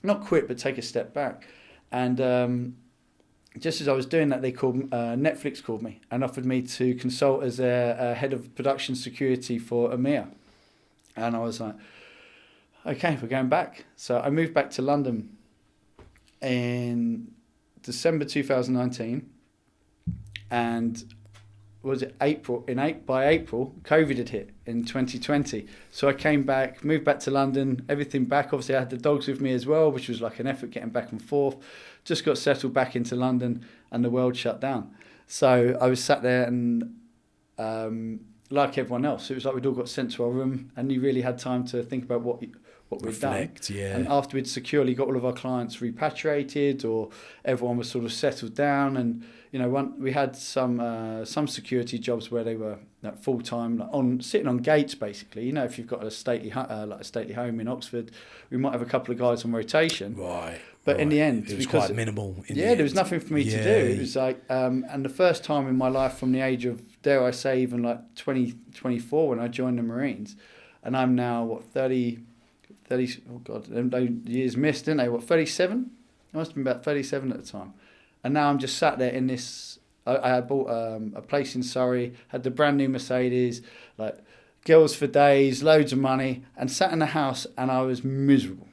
Not quit, but take a step back. And just as I was doing that, Netflix called me and offered me to consult as a head of production security for EMEA. And I was like, okay, we're going back. So I moved back to London in December 2019. And was it April? By April, COVID had hit in 2020. So I came back, moved back to London, everything back. Obviously, I had the dogs with me as well, which was like an effort getting back and forth. Just got settled back into London, and the world shut down. So I was sat there, and like everyone else, it was like we'd all got sent to our room, and you really had time to think about what we'd done. Yeah. And after we'd securely got all of our clients repatriated, or everyone was sort of settled down, and we had some security jobs where they were full time, sitting on gates basically. If you've got a stately home in Oxford, we might have a couple of guys on rotation. Right. But in the end, it was quite minimal. There was nothing for me to do. It was like, and the first time in my life, from the age of, dare I say, even like 24 when I joined the Marines, and I'm now 30. Oh God, those years missed, didn't they? 37? I must have been about 37 at the time. And now I'm just sat there in this... I had bought a place in Surrey, had the brand new Mercedes, like girls for days, loads of money, and sat in the house, and I was miserable.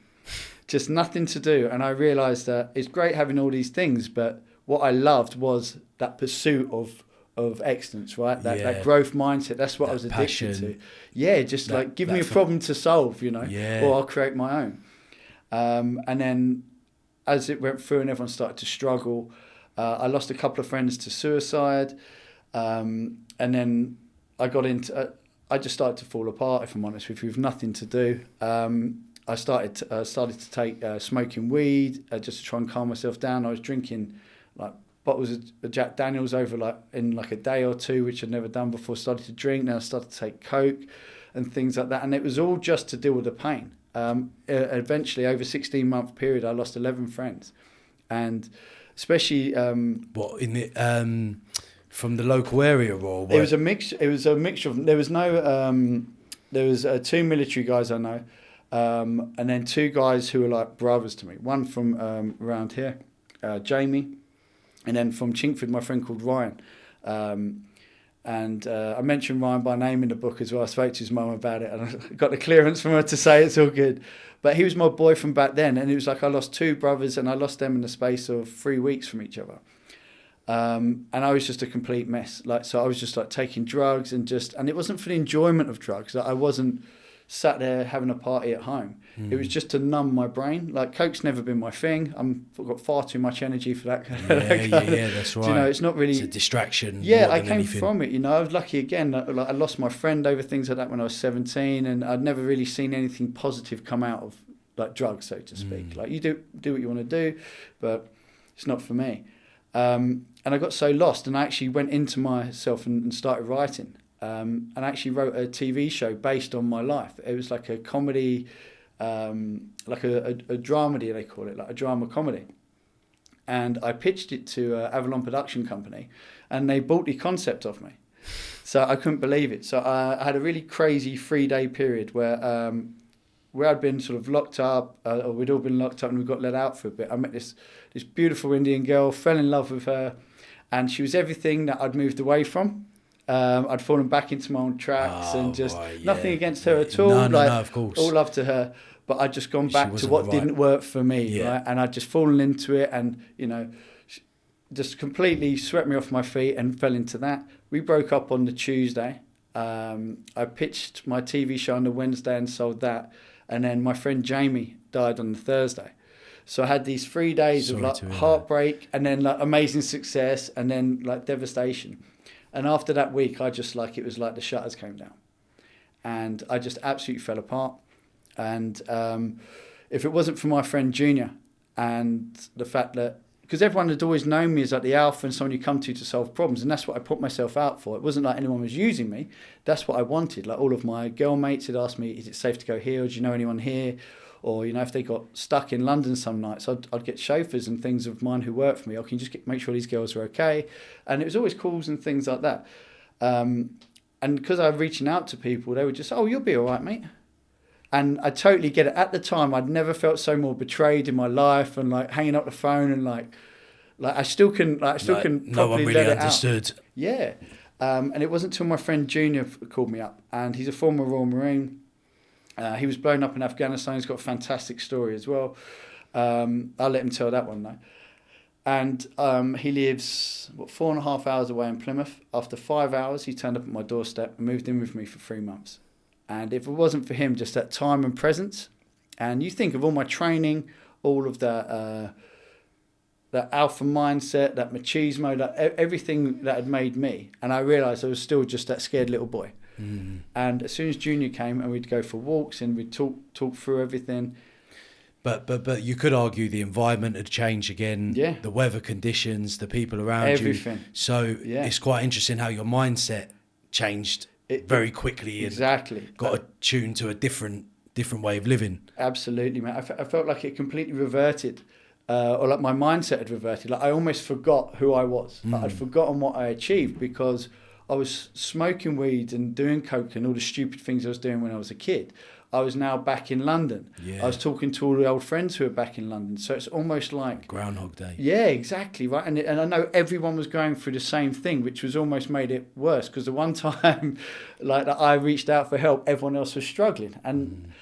Just nothing to do. And I realised that it's great having all these things, but what I loved was that pursuit of excellence, right? That growth mindset. That's what I was addicted to. Yeah, just like give me a problem to solve, or I'll create my own. And then as it went through and everyone started to struggle, I lost a couple of friends to suicide. And then I got into... I just started to fall apart, if I'm honest with you, with nothing to do. I started to take smoking weed just to try and calm myself down. I was drinking like bottles of Jack Daniels over like in like a day or two, which I'd never done before. Started to drink. Then I started to take Coke and things like that, and it was all just to deal with the pain. Eventually, over a 16-month period, I lost 11 friends, and especially what in the from the local area or what? It was a mix. It was a mixture of. There was no. There was 2 military guys I know, and then 2 guys who were like brothers to me. One from around here, Jamie, and then from Chinkford, my friend called Ryan. And I mentioned Ryan by name in the book as well. I spoke to his mum about it, and I got the clearance from her to say it's all good. But he was my boy from back then, and it was like I lost 2 brothers, and I lost them in the space of 3 weeks from each other. And I was just a complete mess. Like, so I was just like taking drugs and it wasn't for the enjoyment of drugs. Like, I wasn't sat there having a party at home. It was just to numb my brain. Like, Coke's never been my thing. I've got far too much energy for that. Yeah, that's right. You know, it's not really. It's a distraction. Yeah, I came from it. You know, I was lucky again. Like, I lost my friend over things like that when I was 17, and I'd never really seen anything positive come out of like drugs, so to speak. Like, you do what you want to do, but it's not for me. And I got so lost, and I actually went into myself and started writing. And I actually wrote a TV show based on my life. It was like a comedy, like a dramedy, they call it, like a drama comedy. And I pitched it to Avalon Production Company, and they bought the concept off me. So I couldn't believe it. So I had a really crazy 3-day period where I'd been sort of locked up, or we'd all been locked up and we got let out for a bit. I met this beautiful Indian girl, fell in love with her, and she was everything that I'd moved away from. I'd fallen back into my own tracks, and just nothing against her at all. No, of course. All love to her. But I'd just gone back to what didn't work for me, right? And I'd just fallen into it, and, you know, just completely swept me off my feet and fell into that. We broke up on the Tuesday. I pitched my TV show on the Wednesday and sold that. And then my friend Jamie died on the Thursday. So I had these 3 days of like heartbreak, and then like amazing success, and then like devastation. And after that week, I just like, it was like the shutters came down, and I just absolutely fell apart. And if it wasn't for my friend Junior and the fact that, because everyone had always known me as like the alpha and someone you come to solve problems, and that's what I put myself out for. It wasn't like anyone was using me. That's what I wanted. Like, all of my girl mates had asked me, is it safe to go here? Or do you know anyone here? Or, you know, if they got stuck in London some nights, I'd get chauffeurs and things of mine who work for me. I can just make sure these girls are okay. And it was always calls and things like that. And because I was reaching out to people, they were just, oh, you'll be all right, mate. And I totally get it. At the time, I'd never felt so more betrayed in my life, and like hanging up the phone, and like I still can no one really understood. Yeah. And it wasn't until my friend Junior called me up, and he's a former Royal Marine. He was blown up in Afghanistan. He's got a fantastic story as well. I'll let him tell that one though. And he lives 4.5 hours away in Plymouth. After 5 hours, he turned up at my doorstep and moved in with me for 3 months. And if it wasn't for him, just that time and presence, and you think of all my training, all of that alpha mindset, that machismo, that everything that had made me, and I realised I was still just that scared little boy. And as soon as Junior came, and we'd go for walks and we'd talk through everything. But you could argue the environment had changed again. Yeah. The weather conditions, the people around everything. You. So it's quite interesting how your mindset changed very quickly. Exactly. And got attuned to a different way of living. Absolutely, man. I felt like it completely reverted. Or like my mindset had reverted. Like, I almost forgot who I was. Like, I'd forgotten what I achieved because I was smoking weed and doing coke and all the stupid things I was doing when I was a kid. I was now back in London. Yeah. I was talking to all the old friends who were back in London. So it's almost like Groundhog Day. Yeah, exactly, right. And I know everyone was going through the same thing, which was almost made it worse, because the one time like that I reached out for help, everyone else was struggling. And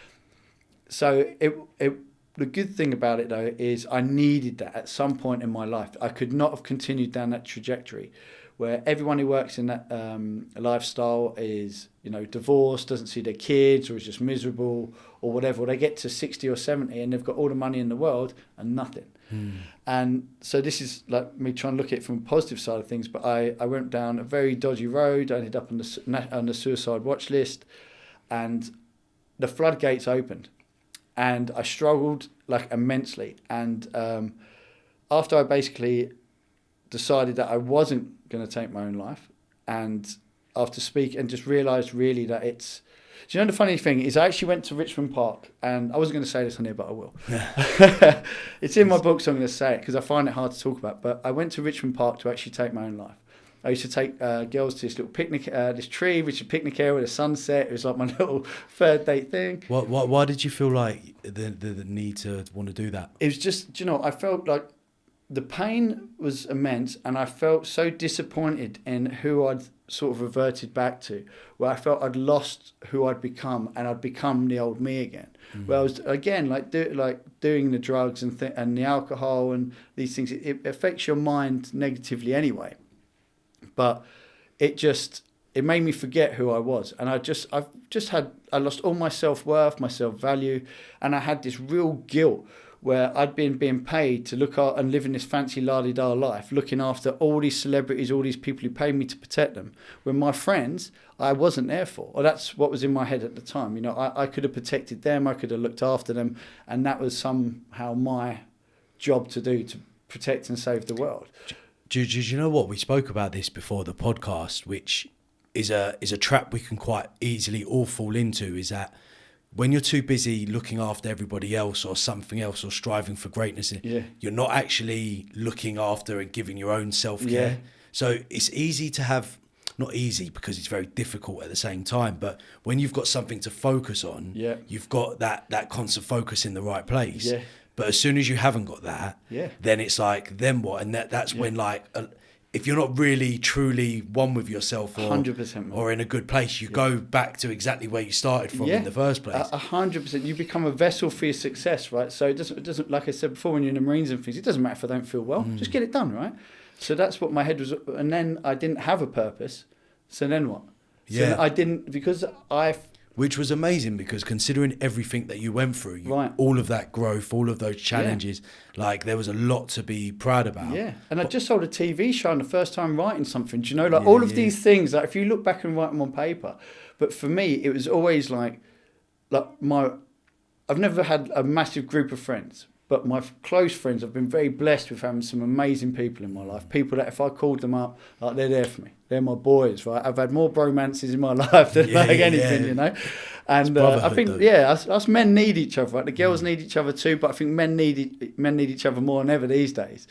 so the good thing about it though is I needed that at some point in my life. I could not have continued down that trajectory where everyone who works in that lifestyle is, you know, divorced, doesn't see their kids, or is just miserable or whatever. Or they get to 60 or 70 and they've got all the money in the world and nothing. And so this is like me trying to look at it from a positive side of things, but I went down a very dodgy road. I ended up on the suicide watch list, and the floodgates opened. and I struggled like immensely. And after I basically decided that I wasn't going to take my own life, and after speaking and just realised really that it's... Do you know the funny thing is I actually went to Richmond Park, and I wasn't going to say this on here, but I will. It's in my book, so I'm going to say it because I find it hard to talk about. But I went to Richmond Park to actually take my own life. I used to take girls to this little picnic, this tree, which is a picnic area with a sunset. It was like my little third date thing. Why did you feel like the need to want to do that? It was just, do you know, I felt like the pain was immense, and I felt so disappointed in who I'd sort of reverted back to, where I felt I'd lost who I'd become, and I'd become the old me again. Where I was again like doing the drugs and the alcohol and these things. It affects your mind negatively anyway, but it made me forget who I was, and I lost all my self-worth, my self-value, and I had this real guilt where I'd been being paid to look out and live in this fancy la-di-da life, looking after all these celebrities, all these people who paid me to protect them, when my friends, I wasn't there for. Or that's what was in my head at the time. You know, I could have protected them, I could have looked after them, and that was somehow my job to do, to protect and save the world. Do you know what? We spoke about this before the podcast, which is a trap we can quite easily all fall into, is that when you're too busy looking after everybody else or something else or striving for greatness, you're not actually looking after and giving your own self-care. Yeah. So it's easy to have, not easy because it's very difficult at the same time, but when you've got something to focus on, you've got that constant focus in the right place. Yeah. But as soon as you haven't got that, then it's like, then what? And that's when like... if you're not really truly one with yourself or 100%, or in a good place, you go back to exactly where you started from in the first place. 100%. You become a vessel for your success, right? So it doesn't, like I said before, when you're in the Marines and things, it doesn't matter if I don't feel well. Just get it done, right? So that's what my head was. And then I didn't have a purpose. So then what? So I didn't, because which was amazing, because considering everything that you went through, all of that growth, all of those challenges, like there was a lot to be proud about. Yeah, and I just sold a TV show and the first time writing something, do you know, like all of these things, like if you look back and write them on paper. But for me, it was always like I've never had a massive group of friends, but my close friends, I've been very blessed with having some amazing people in my life. People that if I called them up, like they're there for me. They're my boys, right? I've had more bromances in my life than anything, you know? And I think, us men need each other, right? The girls need each other too, but I think men need each other more than ever these days.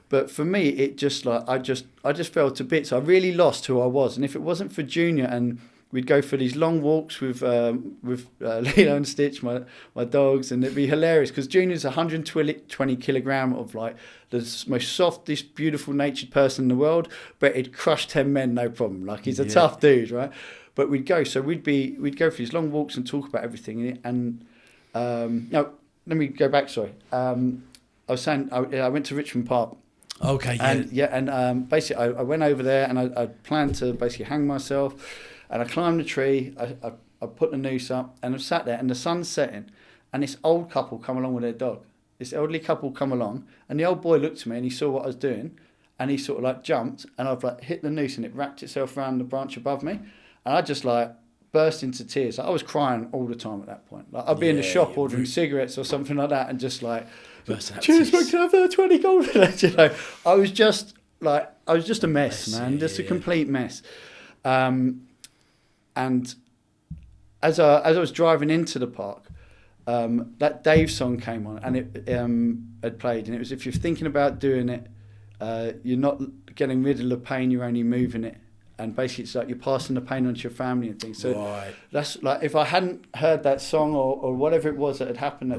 But for me, it just like, I just fell to bits. I really lost who I was. And if it wasn't for Junior, and we'd go for these long walks with Lilo and Stitch, my dogs, and it'd be hilarious because Junior's 120 kilogram of like the most softest, beautiful natured person in the world, but he'd crush 10 men, no problem. Like he's a tough dude, right? But we'd go for these long walks and talk about everything. And no, let me go back. Sorry, I was saying I went to Richmond Park. Okay. And basically I went over there and I planned to basically hang myself. And I climbed the tree, I put the noose up, and I sat there, and the sun's setting, and this old couple come along with their dog. This elderly couple come along, and the old boy looked at me, and he saw what I was doing, and he sort of like jumped, and I've like hit the noose, and it wrapped itself around the branch above me, and I just like burst into tears. Like, I was crying all the time at that point. Like I'd be in the shop ordering cigarettes or something like that, and just like, cheers, can I have 20 gold? You know, I was just a mess, man, just a complete mess. And as I was driving into the park, that Dave song came on, and it had played, and it was, if you're thinking about doing it, you're not getting rid of the pain, you're only moving it. And basically it's like you're passing the pain on to your family and things. So that's like, if I hadn't heard that song or whatever it was that had happened,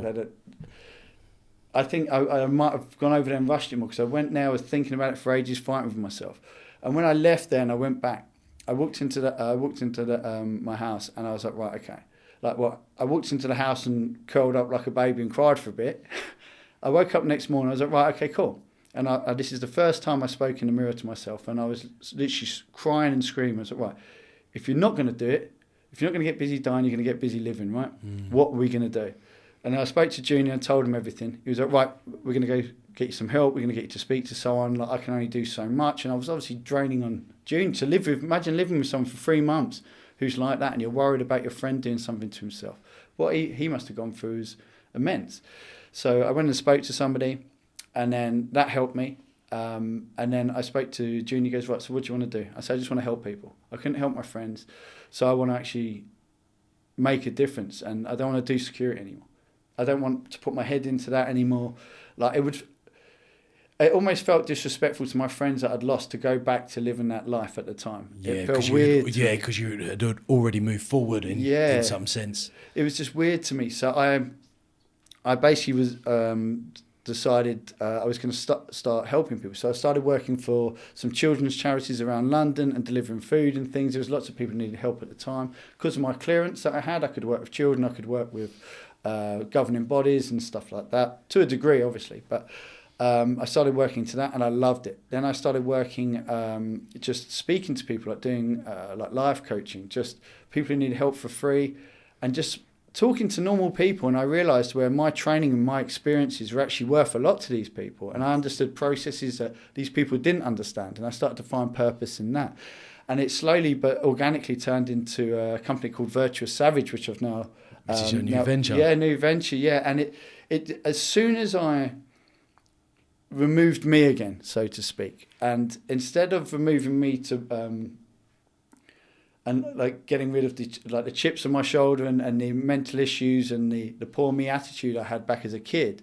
I think I might have gone over there and rushed it more, because I went there, I was thinking about it for ages, fighting with myself. And when I left there and I went back, I walked into my house, and I was like, right, okay. Like what? I walked into the house and curled up like a baby and cried for a bit. I woke up next morning, I was like, right, okay, cool. And this is the first time I spoke in the mirror to myself, and I was literally crying and screaming. I was like, right, if you're not going to do it, if you're not going to get busy dying, you're going to get busy living, right? What are we going to do? And I spoke to Junior and told him everything. He was like, right, we're going to go get you some help. We're going to get you to speak to someone. Like, I can only do so much. And I was obviously draining on June to live with. Imagine living with someone for 3 months who's like that, and you're worried about your friend doing something to himself. What he must have gone through is immense. So I went and spoke to somebody, and then that helped me. And then I spoke to Junior. He goes, right, so what do you want to do? I said, I just want to help people. I couldn't help my friends. So I want to actually make a difference, and I don't want to do security anymore. I don't want to put my head into that anymore. Like it almost felt disrespectful to my friends that I'd lost to go back to living that life at the time. Yeah, it felt weird. Because you had already moved forward in some sense. It was just weird to me. So I basically was decided I was going to start helping people. So I started working for some children's charities around London and delivering food and things. There was lots of people who needed help at the time. Because of my clearance that I had, I could work with children, I could work with governing bodies and stuff like that, to a degree, obviously. But I started working to that, and I loved it. Then I started working just speaking to people, like doing like life coaching, just people who need help for free, and just talking to normal people. And I realised where my training and my experiences were actually worth a lot to these people, and I understood processes that these people didn't understand, and I started to find purpose in that. And it slowly but organically turned into a company called Virtuous Savage, which I've now... Which is your new venture. Yeah, new venture, yeah. And it as soon as I removed me again, so to speak, and instead of removing me to and like getting rid of the chips on my shoulder and the mental issues and the poor me attitude I had back as a kid,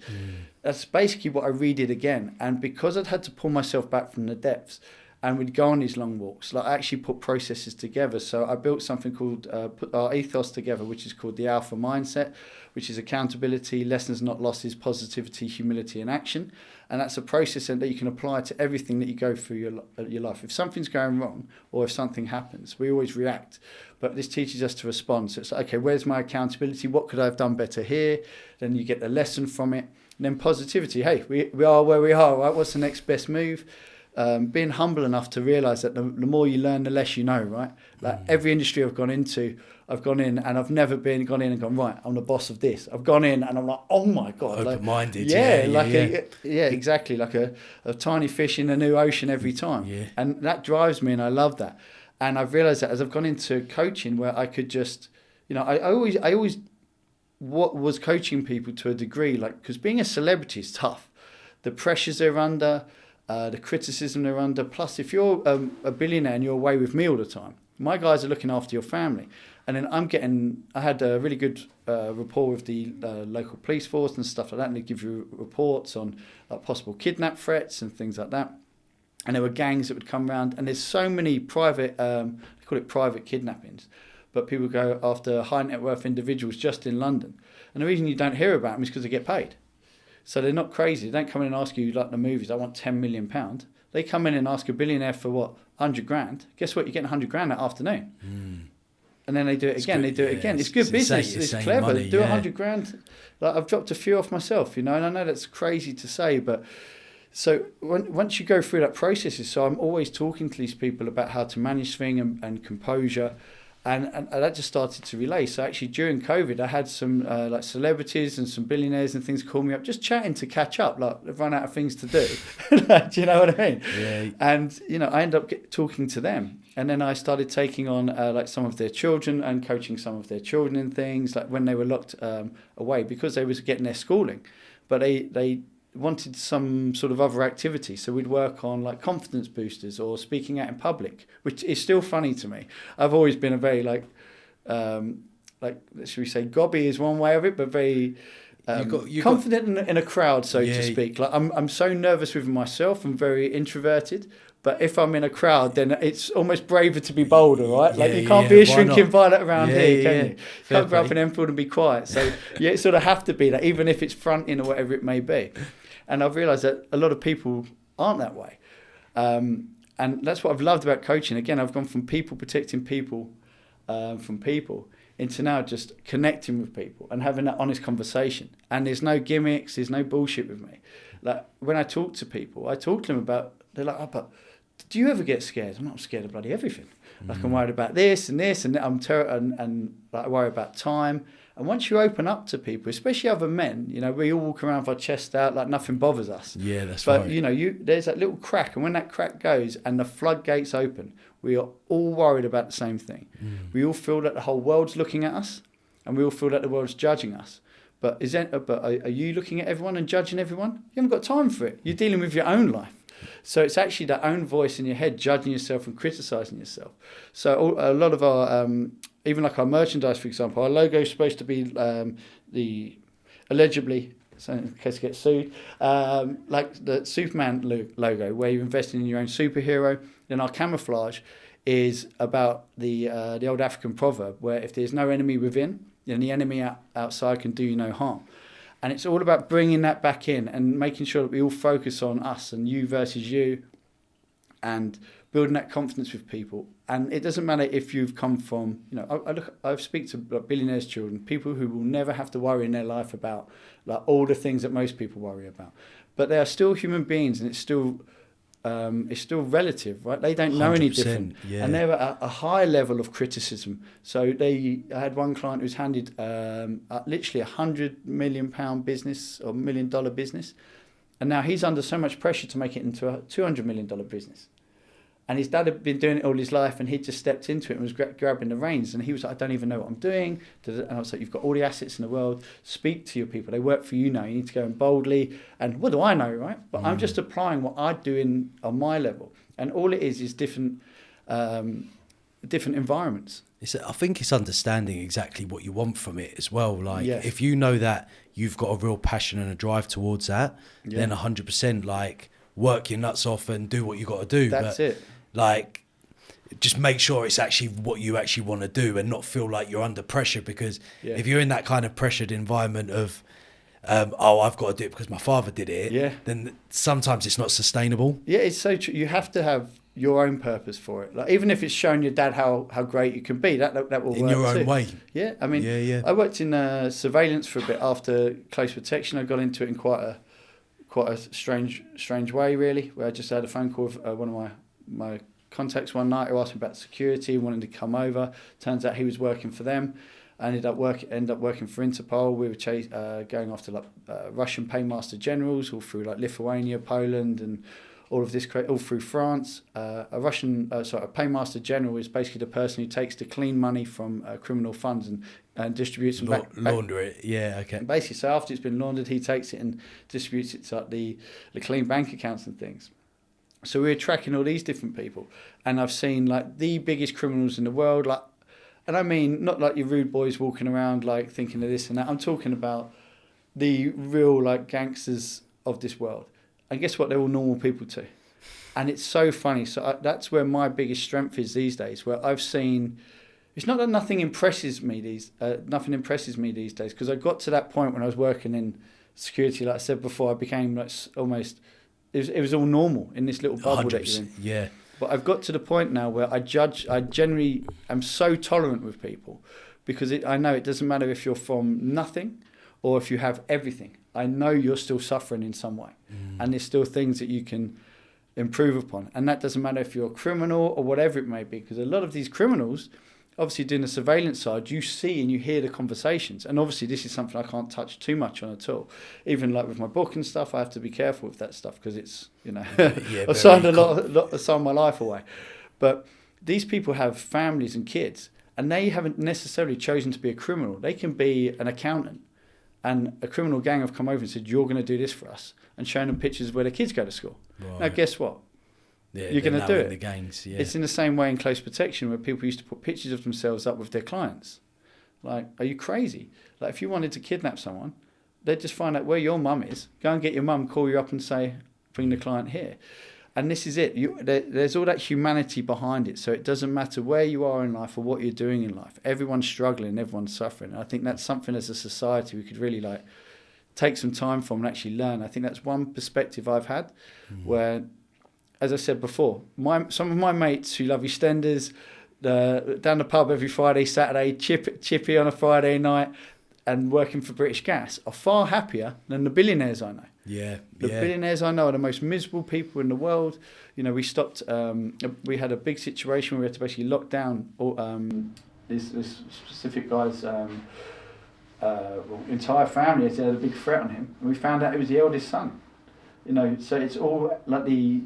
that's basically what I redid again. And because I'd had to pull myself back from the depths, and we'd go on these long walks, like I actually put processes together. So I built something called, put our ethos together, which is called the Alpha Mindset, which is accountability, lessons not losses, positivity, humility and action. And that's a process that you can apply to everything that you go through your life. If something's going wrong or if something happens, we always react. But this teaches us to respond. So it's like, okay, where's my accountability? What could I have done better here? Then you get the lesson from it. And then positivity. Hey, we are where we are, right? What's the next best move? Being humble enough to realise that the more you learn, the less you know, right? Like every industry I've gone into, I've gone in and I've never gone in and gone, right, I'm the boss of this. I've gone in and I'm like, oh my God. Open-minded. Yeah, exactly. Like a tiny fish in a new ocean every time. Yeah. And that drives me, and I love that. And I've realised that as I've gone into coaching, where I could just, I always was coaching people to a degree, like, because being a celebrity is tough. The pressures they're under, the criticism they're under. Plus, if you're a billionaire and you're away with me all the time, my guys are looking after your family. And then I had a really good rapport with the local police force and stuff like that, and they give you reports on possible kidnap threats and things like that. And there were gangs that would come around, and there's so many private, they call it private kidnappings, but people go after high net worth individuals just in London. And the reason you don't hear about them is because they get paid. So they're not crazy. They don't come in and ask you, like the movies, I want £10 million. They come in and ask a billionaire for what, 100 grand. Guess what? You're getting 100 grand that afternoon. And then they do it again. It's good business. It's clever. Money, do 100 grand. Like, I've dropped a few off myself, and I know that's crazy to say, but so once you go through that process, so I'm always talking to these people about how to manage things and composure. And that just started to relay. So actually during COVID, I had some like celebrities and some billionaires and things call me up, just chatting to catch up. Like, they've run out of things to do. Do you know what I mean? Yeah. And I ended up talking to them, and then I started taking on like some of their children and coaching some of their children in things, like when they were locked away because they was getting their schooling, but they wanted some sort of other activity. So we'd work on like confidence boosters or speaking out in public, which is still funny to me. I've always been a very like should we say gobby is one way of it, but very confident in a crowd, so to speak. Like I'm so nervous with myself. I'm very introverted. But if I'm in a crowd, then it's almost braver to be bolder, right? Like you can't be a shrinking violet around here, can you? You can't go up in Enfield and be quiet. So you sort of have to be that, even if it's fronting or whatever it may be. And I've realised that a lot of people aren't that way. And that's what I've loved about coaching. Again, I've gone from people protecting people from people into now just connecting with people and having that honest conversation. And there's no gimmicks, there's no bullshit with me. Like when I talk to people, I talk to them about, they're like, oh, but do you ever get scared? I'm not scared of bloody everything. Like I'm worried about this and this, and and like I worry about time. And once you open up to people, especially other men, we all walk around with our chest out like nothing bothers us. Yeah, that's right. But there's that little crack, and when that crack goes and the floodgates open, we are all worried about the same thing. We all feel that the whole world's looking at us, and we all feel that the world's judging us. But are you looking at everyone and judging everyone? You haven't got time for it. You're dealing with your own life. So it's actually that own voice in your head judging yourself and criticising yourself. So a lot of our, even like our merchandise, for example, our logo is supposed to be the allegedly, so in case I get sued, like the Superman logo, where you're investing in your own superhero. Then our camouflage is about the old African proverb, where if there's no enemy within, then the enemy outside can do you no harm. And it's all about bringing that back in and making sure that we all focus on us and you versus you, and building that confidence with people. And it doesn't matter if you've come from, I speak to billionaires' children, people who will never have to worry in their life about like all the things that most people worry about. But they are still human beings, and it's still relative, right? They don't know any different, yeah. And they're at a high level of criticism. So I had one client who's handed literally £100 million business or $1 million business, and now he's under so much pressure to make it into a $200 million business. And his dad had been doing it all his life, and he just stepped into it and was grabbing the reins. And he was like, I don't even know what I'm doing. And I was like, you've got all the assets in the world. Speak to your people. They work for you now. You need to go in boldly. And what do I know, right? But I'm just applying what I do on my level. And all it is different environments. I think it's understanding exactly what you want from it as well. Like, if you know that you've got a real passion and a drive towards that, then 100% like work your nuts off and do what you got to do. That's it. Like, just make sure it's actually what you actually want to do, and not feel like you're under pressure, because if you're in that kind of pressured environment of, I've got to do it because my father did it, then sometimes it's not sustainable. Yeah, it's so true. You have to have your own purpose for it. Like, even if it's showing your dad how great you can be, that will work in your own way. Yeah, I mean, I worked in surveillance for a bit after close protection. I got into it in quite a strange way, really, where I just had a phone call with one of my contacts one night who asked me about security, wanted to come over. Turns out he was working for them. I ended up working for Interpol. We were going after like Russian paymaster generals all through like Lithuania, Poland, and all of this, all through France. A paymaster general is basically the person who takes the clean money from criminal funds and distributes them back. Launder it, yeah, okay. Basically, so after it's been laundered, he takes it and distributes it to like the clean bank accounts and things. So we were tracking all these different people, and I've seen like the biggest criminals in the world, like, and I mean not like your rude boys walking around like thinking of this and that. I'm talking about the real like gangsters of this world. And guess what? They're all normal people too. And it's so funny. So that's where my biggest strength is these days, where I've seen, it's not that nothing impresses me these days, because I got to that point when I was working in security, like I said before, I became like almost, it was all normal in this little bubble that you're in. Yeah. But I've got to the point now where I generally am so tolerant with people, because I know it doesn't matter if you're from nothing or if you have everything. I know you're still suffering in some way, and there's still things that you can improve upon. And that doesn't matter if you're a criminal or whatever it may be, because a lot of these criminals, obviously doing the surveillance side, you see and you hear the conversations. And obviously this is something I can't touch too much on at all. Even like with my book and stuff, I have to be careful with that stuff, because it's, I've signed signed my life away. But these people have families and kids, and they haven't necessarily chosen to be a criminal. They can be an accountant. And a criminal gang have come over and said, you're going to do this for us, and showing them pictures of where their kids go to school. Right. Now, guess what? Yeah, you're going to do it. The gangs, yeah. It's in the same way in close protection, where people used to put pictures of themselves up with their clients. Like, are you crazy? Like, if you wanted to kidnap someone, they'd just find out where your mum is, go and get your mum, call you up and say, bring the client here. And this is it. There's all that humanity behind it. So it doesn't matter where you are in life or what you're doing in life. Everyone's struggling, everyone's suffering. And I think that's something as a society we could really like take some time from and actually learn. I think that's one perspective I've had where, as I said before, some of my mates who love EastEnders, down the pub every Friday, Saturday, chippy on a Friday night, and working for British Gas are far happier than the billionaires I know. The billionaires I know are the most miserable people in the world. We stopped. We had a big situation where we had to basically lock down all, this specific guy's entire family. Had a big threat on him, and we found out it was the eldest son. So it's all like the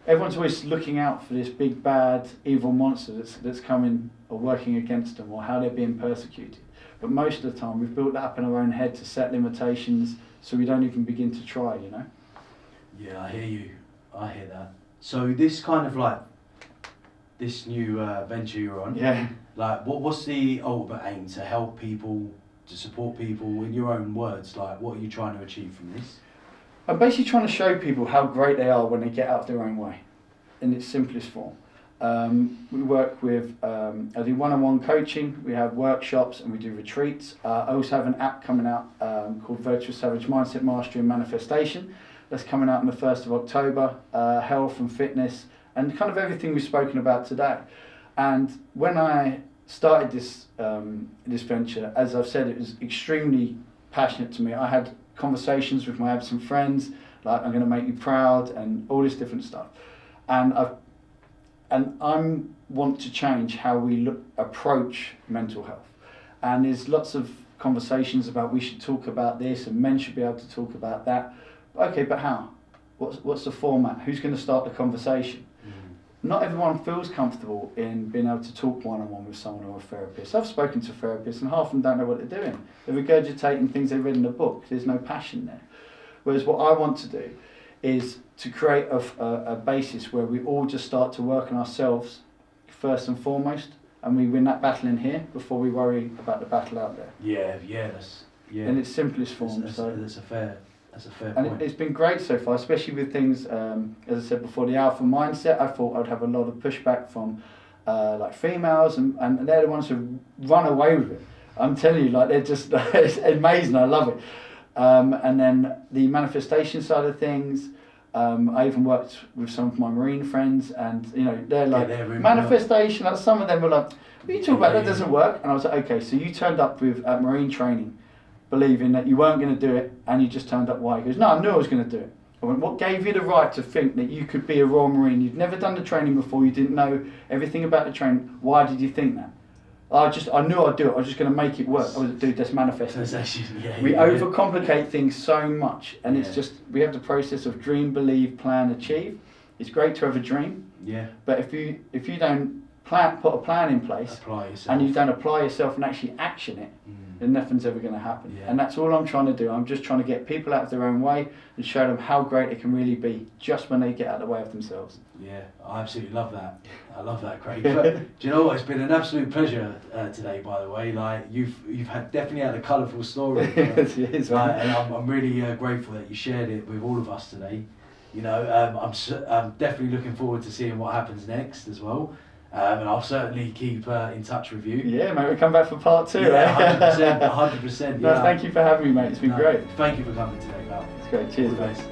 everyone's always looking out for this big bad evil monster that's coming or working against them, or how they're being persecuted. But most of the time we've built that up in our own head to set limitations so we don't even begin to try, you know? Yeah, I hear you. I hear that. So this kind of like, this new venture you're on, Yeah. like what's the ultimate aim? To help people, to support people, in your own words, like what are you trying to achieve from this? I'm basically trying to show people how great they are when they get out of their own way, in its simplest form. We work with, I do one-on-one coaching, we have workshops and we do retreats. I also have an app coming out called Virtuous Savage Mindset Mastery and Manifestation. That's coming out on the 1st of October, health and fitness and kind of everything we've spoken about today. And when I started this venture, as I've said, it was extremely passionate to me. I had conversations with my absent friends, like I'm going to make you proud and all this different stuff. And I want to change how we approach mental health. And there's lots of conversations about we should talk about this and men should be able to talk about that. Okay, but how? What's the format? Who's going to start the conversation? Not everyone feels comfortable in being able to talk one-on-one with someone or a therapist. I've spoken to therapists and half of them don't know what they're doing. They're regurgitating things they read in a book. There's no passion there. Whereas what I want to do is to create a basis where we all just start to work on ourselves first and foremost, and we win that battle in here before we worry about the battle out there. Yeah. In its simplest form. That's a fair point. And it's been great so far, especially with things, as I said before, the alpha mindset. I thought I'd have a lot of pushback from like females, and they're the ones who run away with it. I'm telling you, like they're just, it's amazing, I love it. And then the manifestation side of things, I even worked with some of my Marine friends, and you know, they're like, manifestation, like some of them were like, what are you talking about, that doesn't work? And I was like, okay, so you turned up with Marine training, believing that you weren't going to do it, and you just turned up why? He goes, no, I knew I was going to do it. I went, what gave you the right to think that you could be a Royal Marine? You'd never done the training before, you didn't know everything about the training, why did you think that? I knew I'd do it, I was just going to make it work. I was like, dude, that's manifesting. We overcomplicate things so much, and it's just, we have the process of dream, believe, plan, achieve. It's great to have a dream, but if you don't put a plan in place, and you don't apply yourself and actually action it, then nothing's ever going to happen. And that's all I'm trying to do. I'm just trying to get people out of their own way and show them how great it can really be just when they get out of the way of themselves. Yeah, I absolutely love that. I love that, Craig. But do you know what? It's been an absolute pleasure today, by the way. Like you've definitely had a colourful story. It is, and I'm really grateful that you shared it with all of us today. You know, I'm definitely looking forward to seeing what happens next as well. And I'll certainly keep in touch with you. Yeah, mate, we'll come back for part 2. Yeah, 100%. No, thank you for having me, mate. It's been great. Thank you for coming today, pal. It's great. Cheers, guys.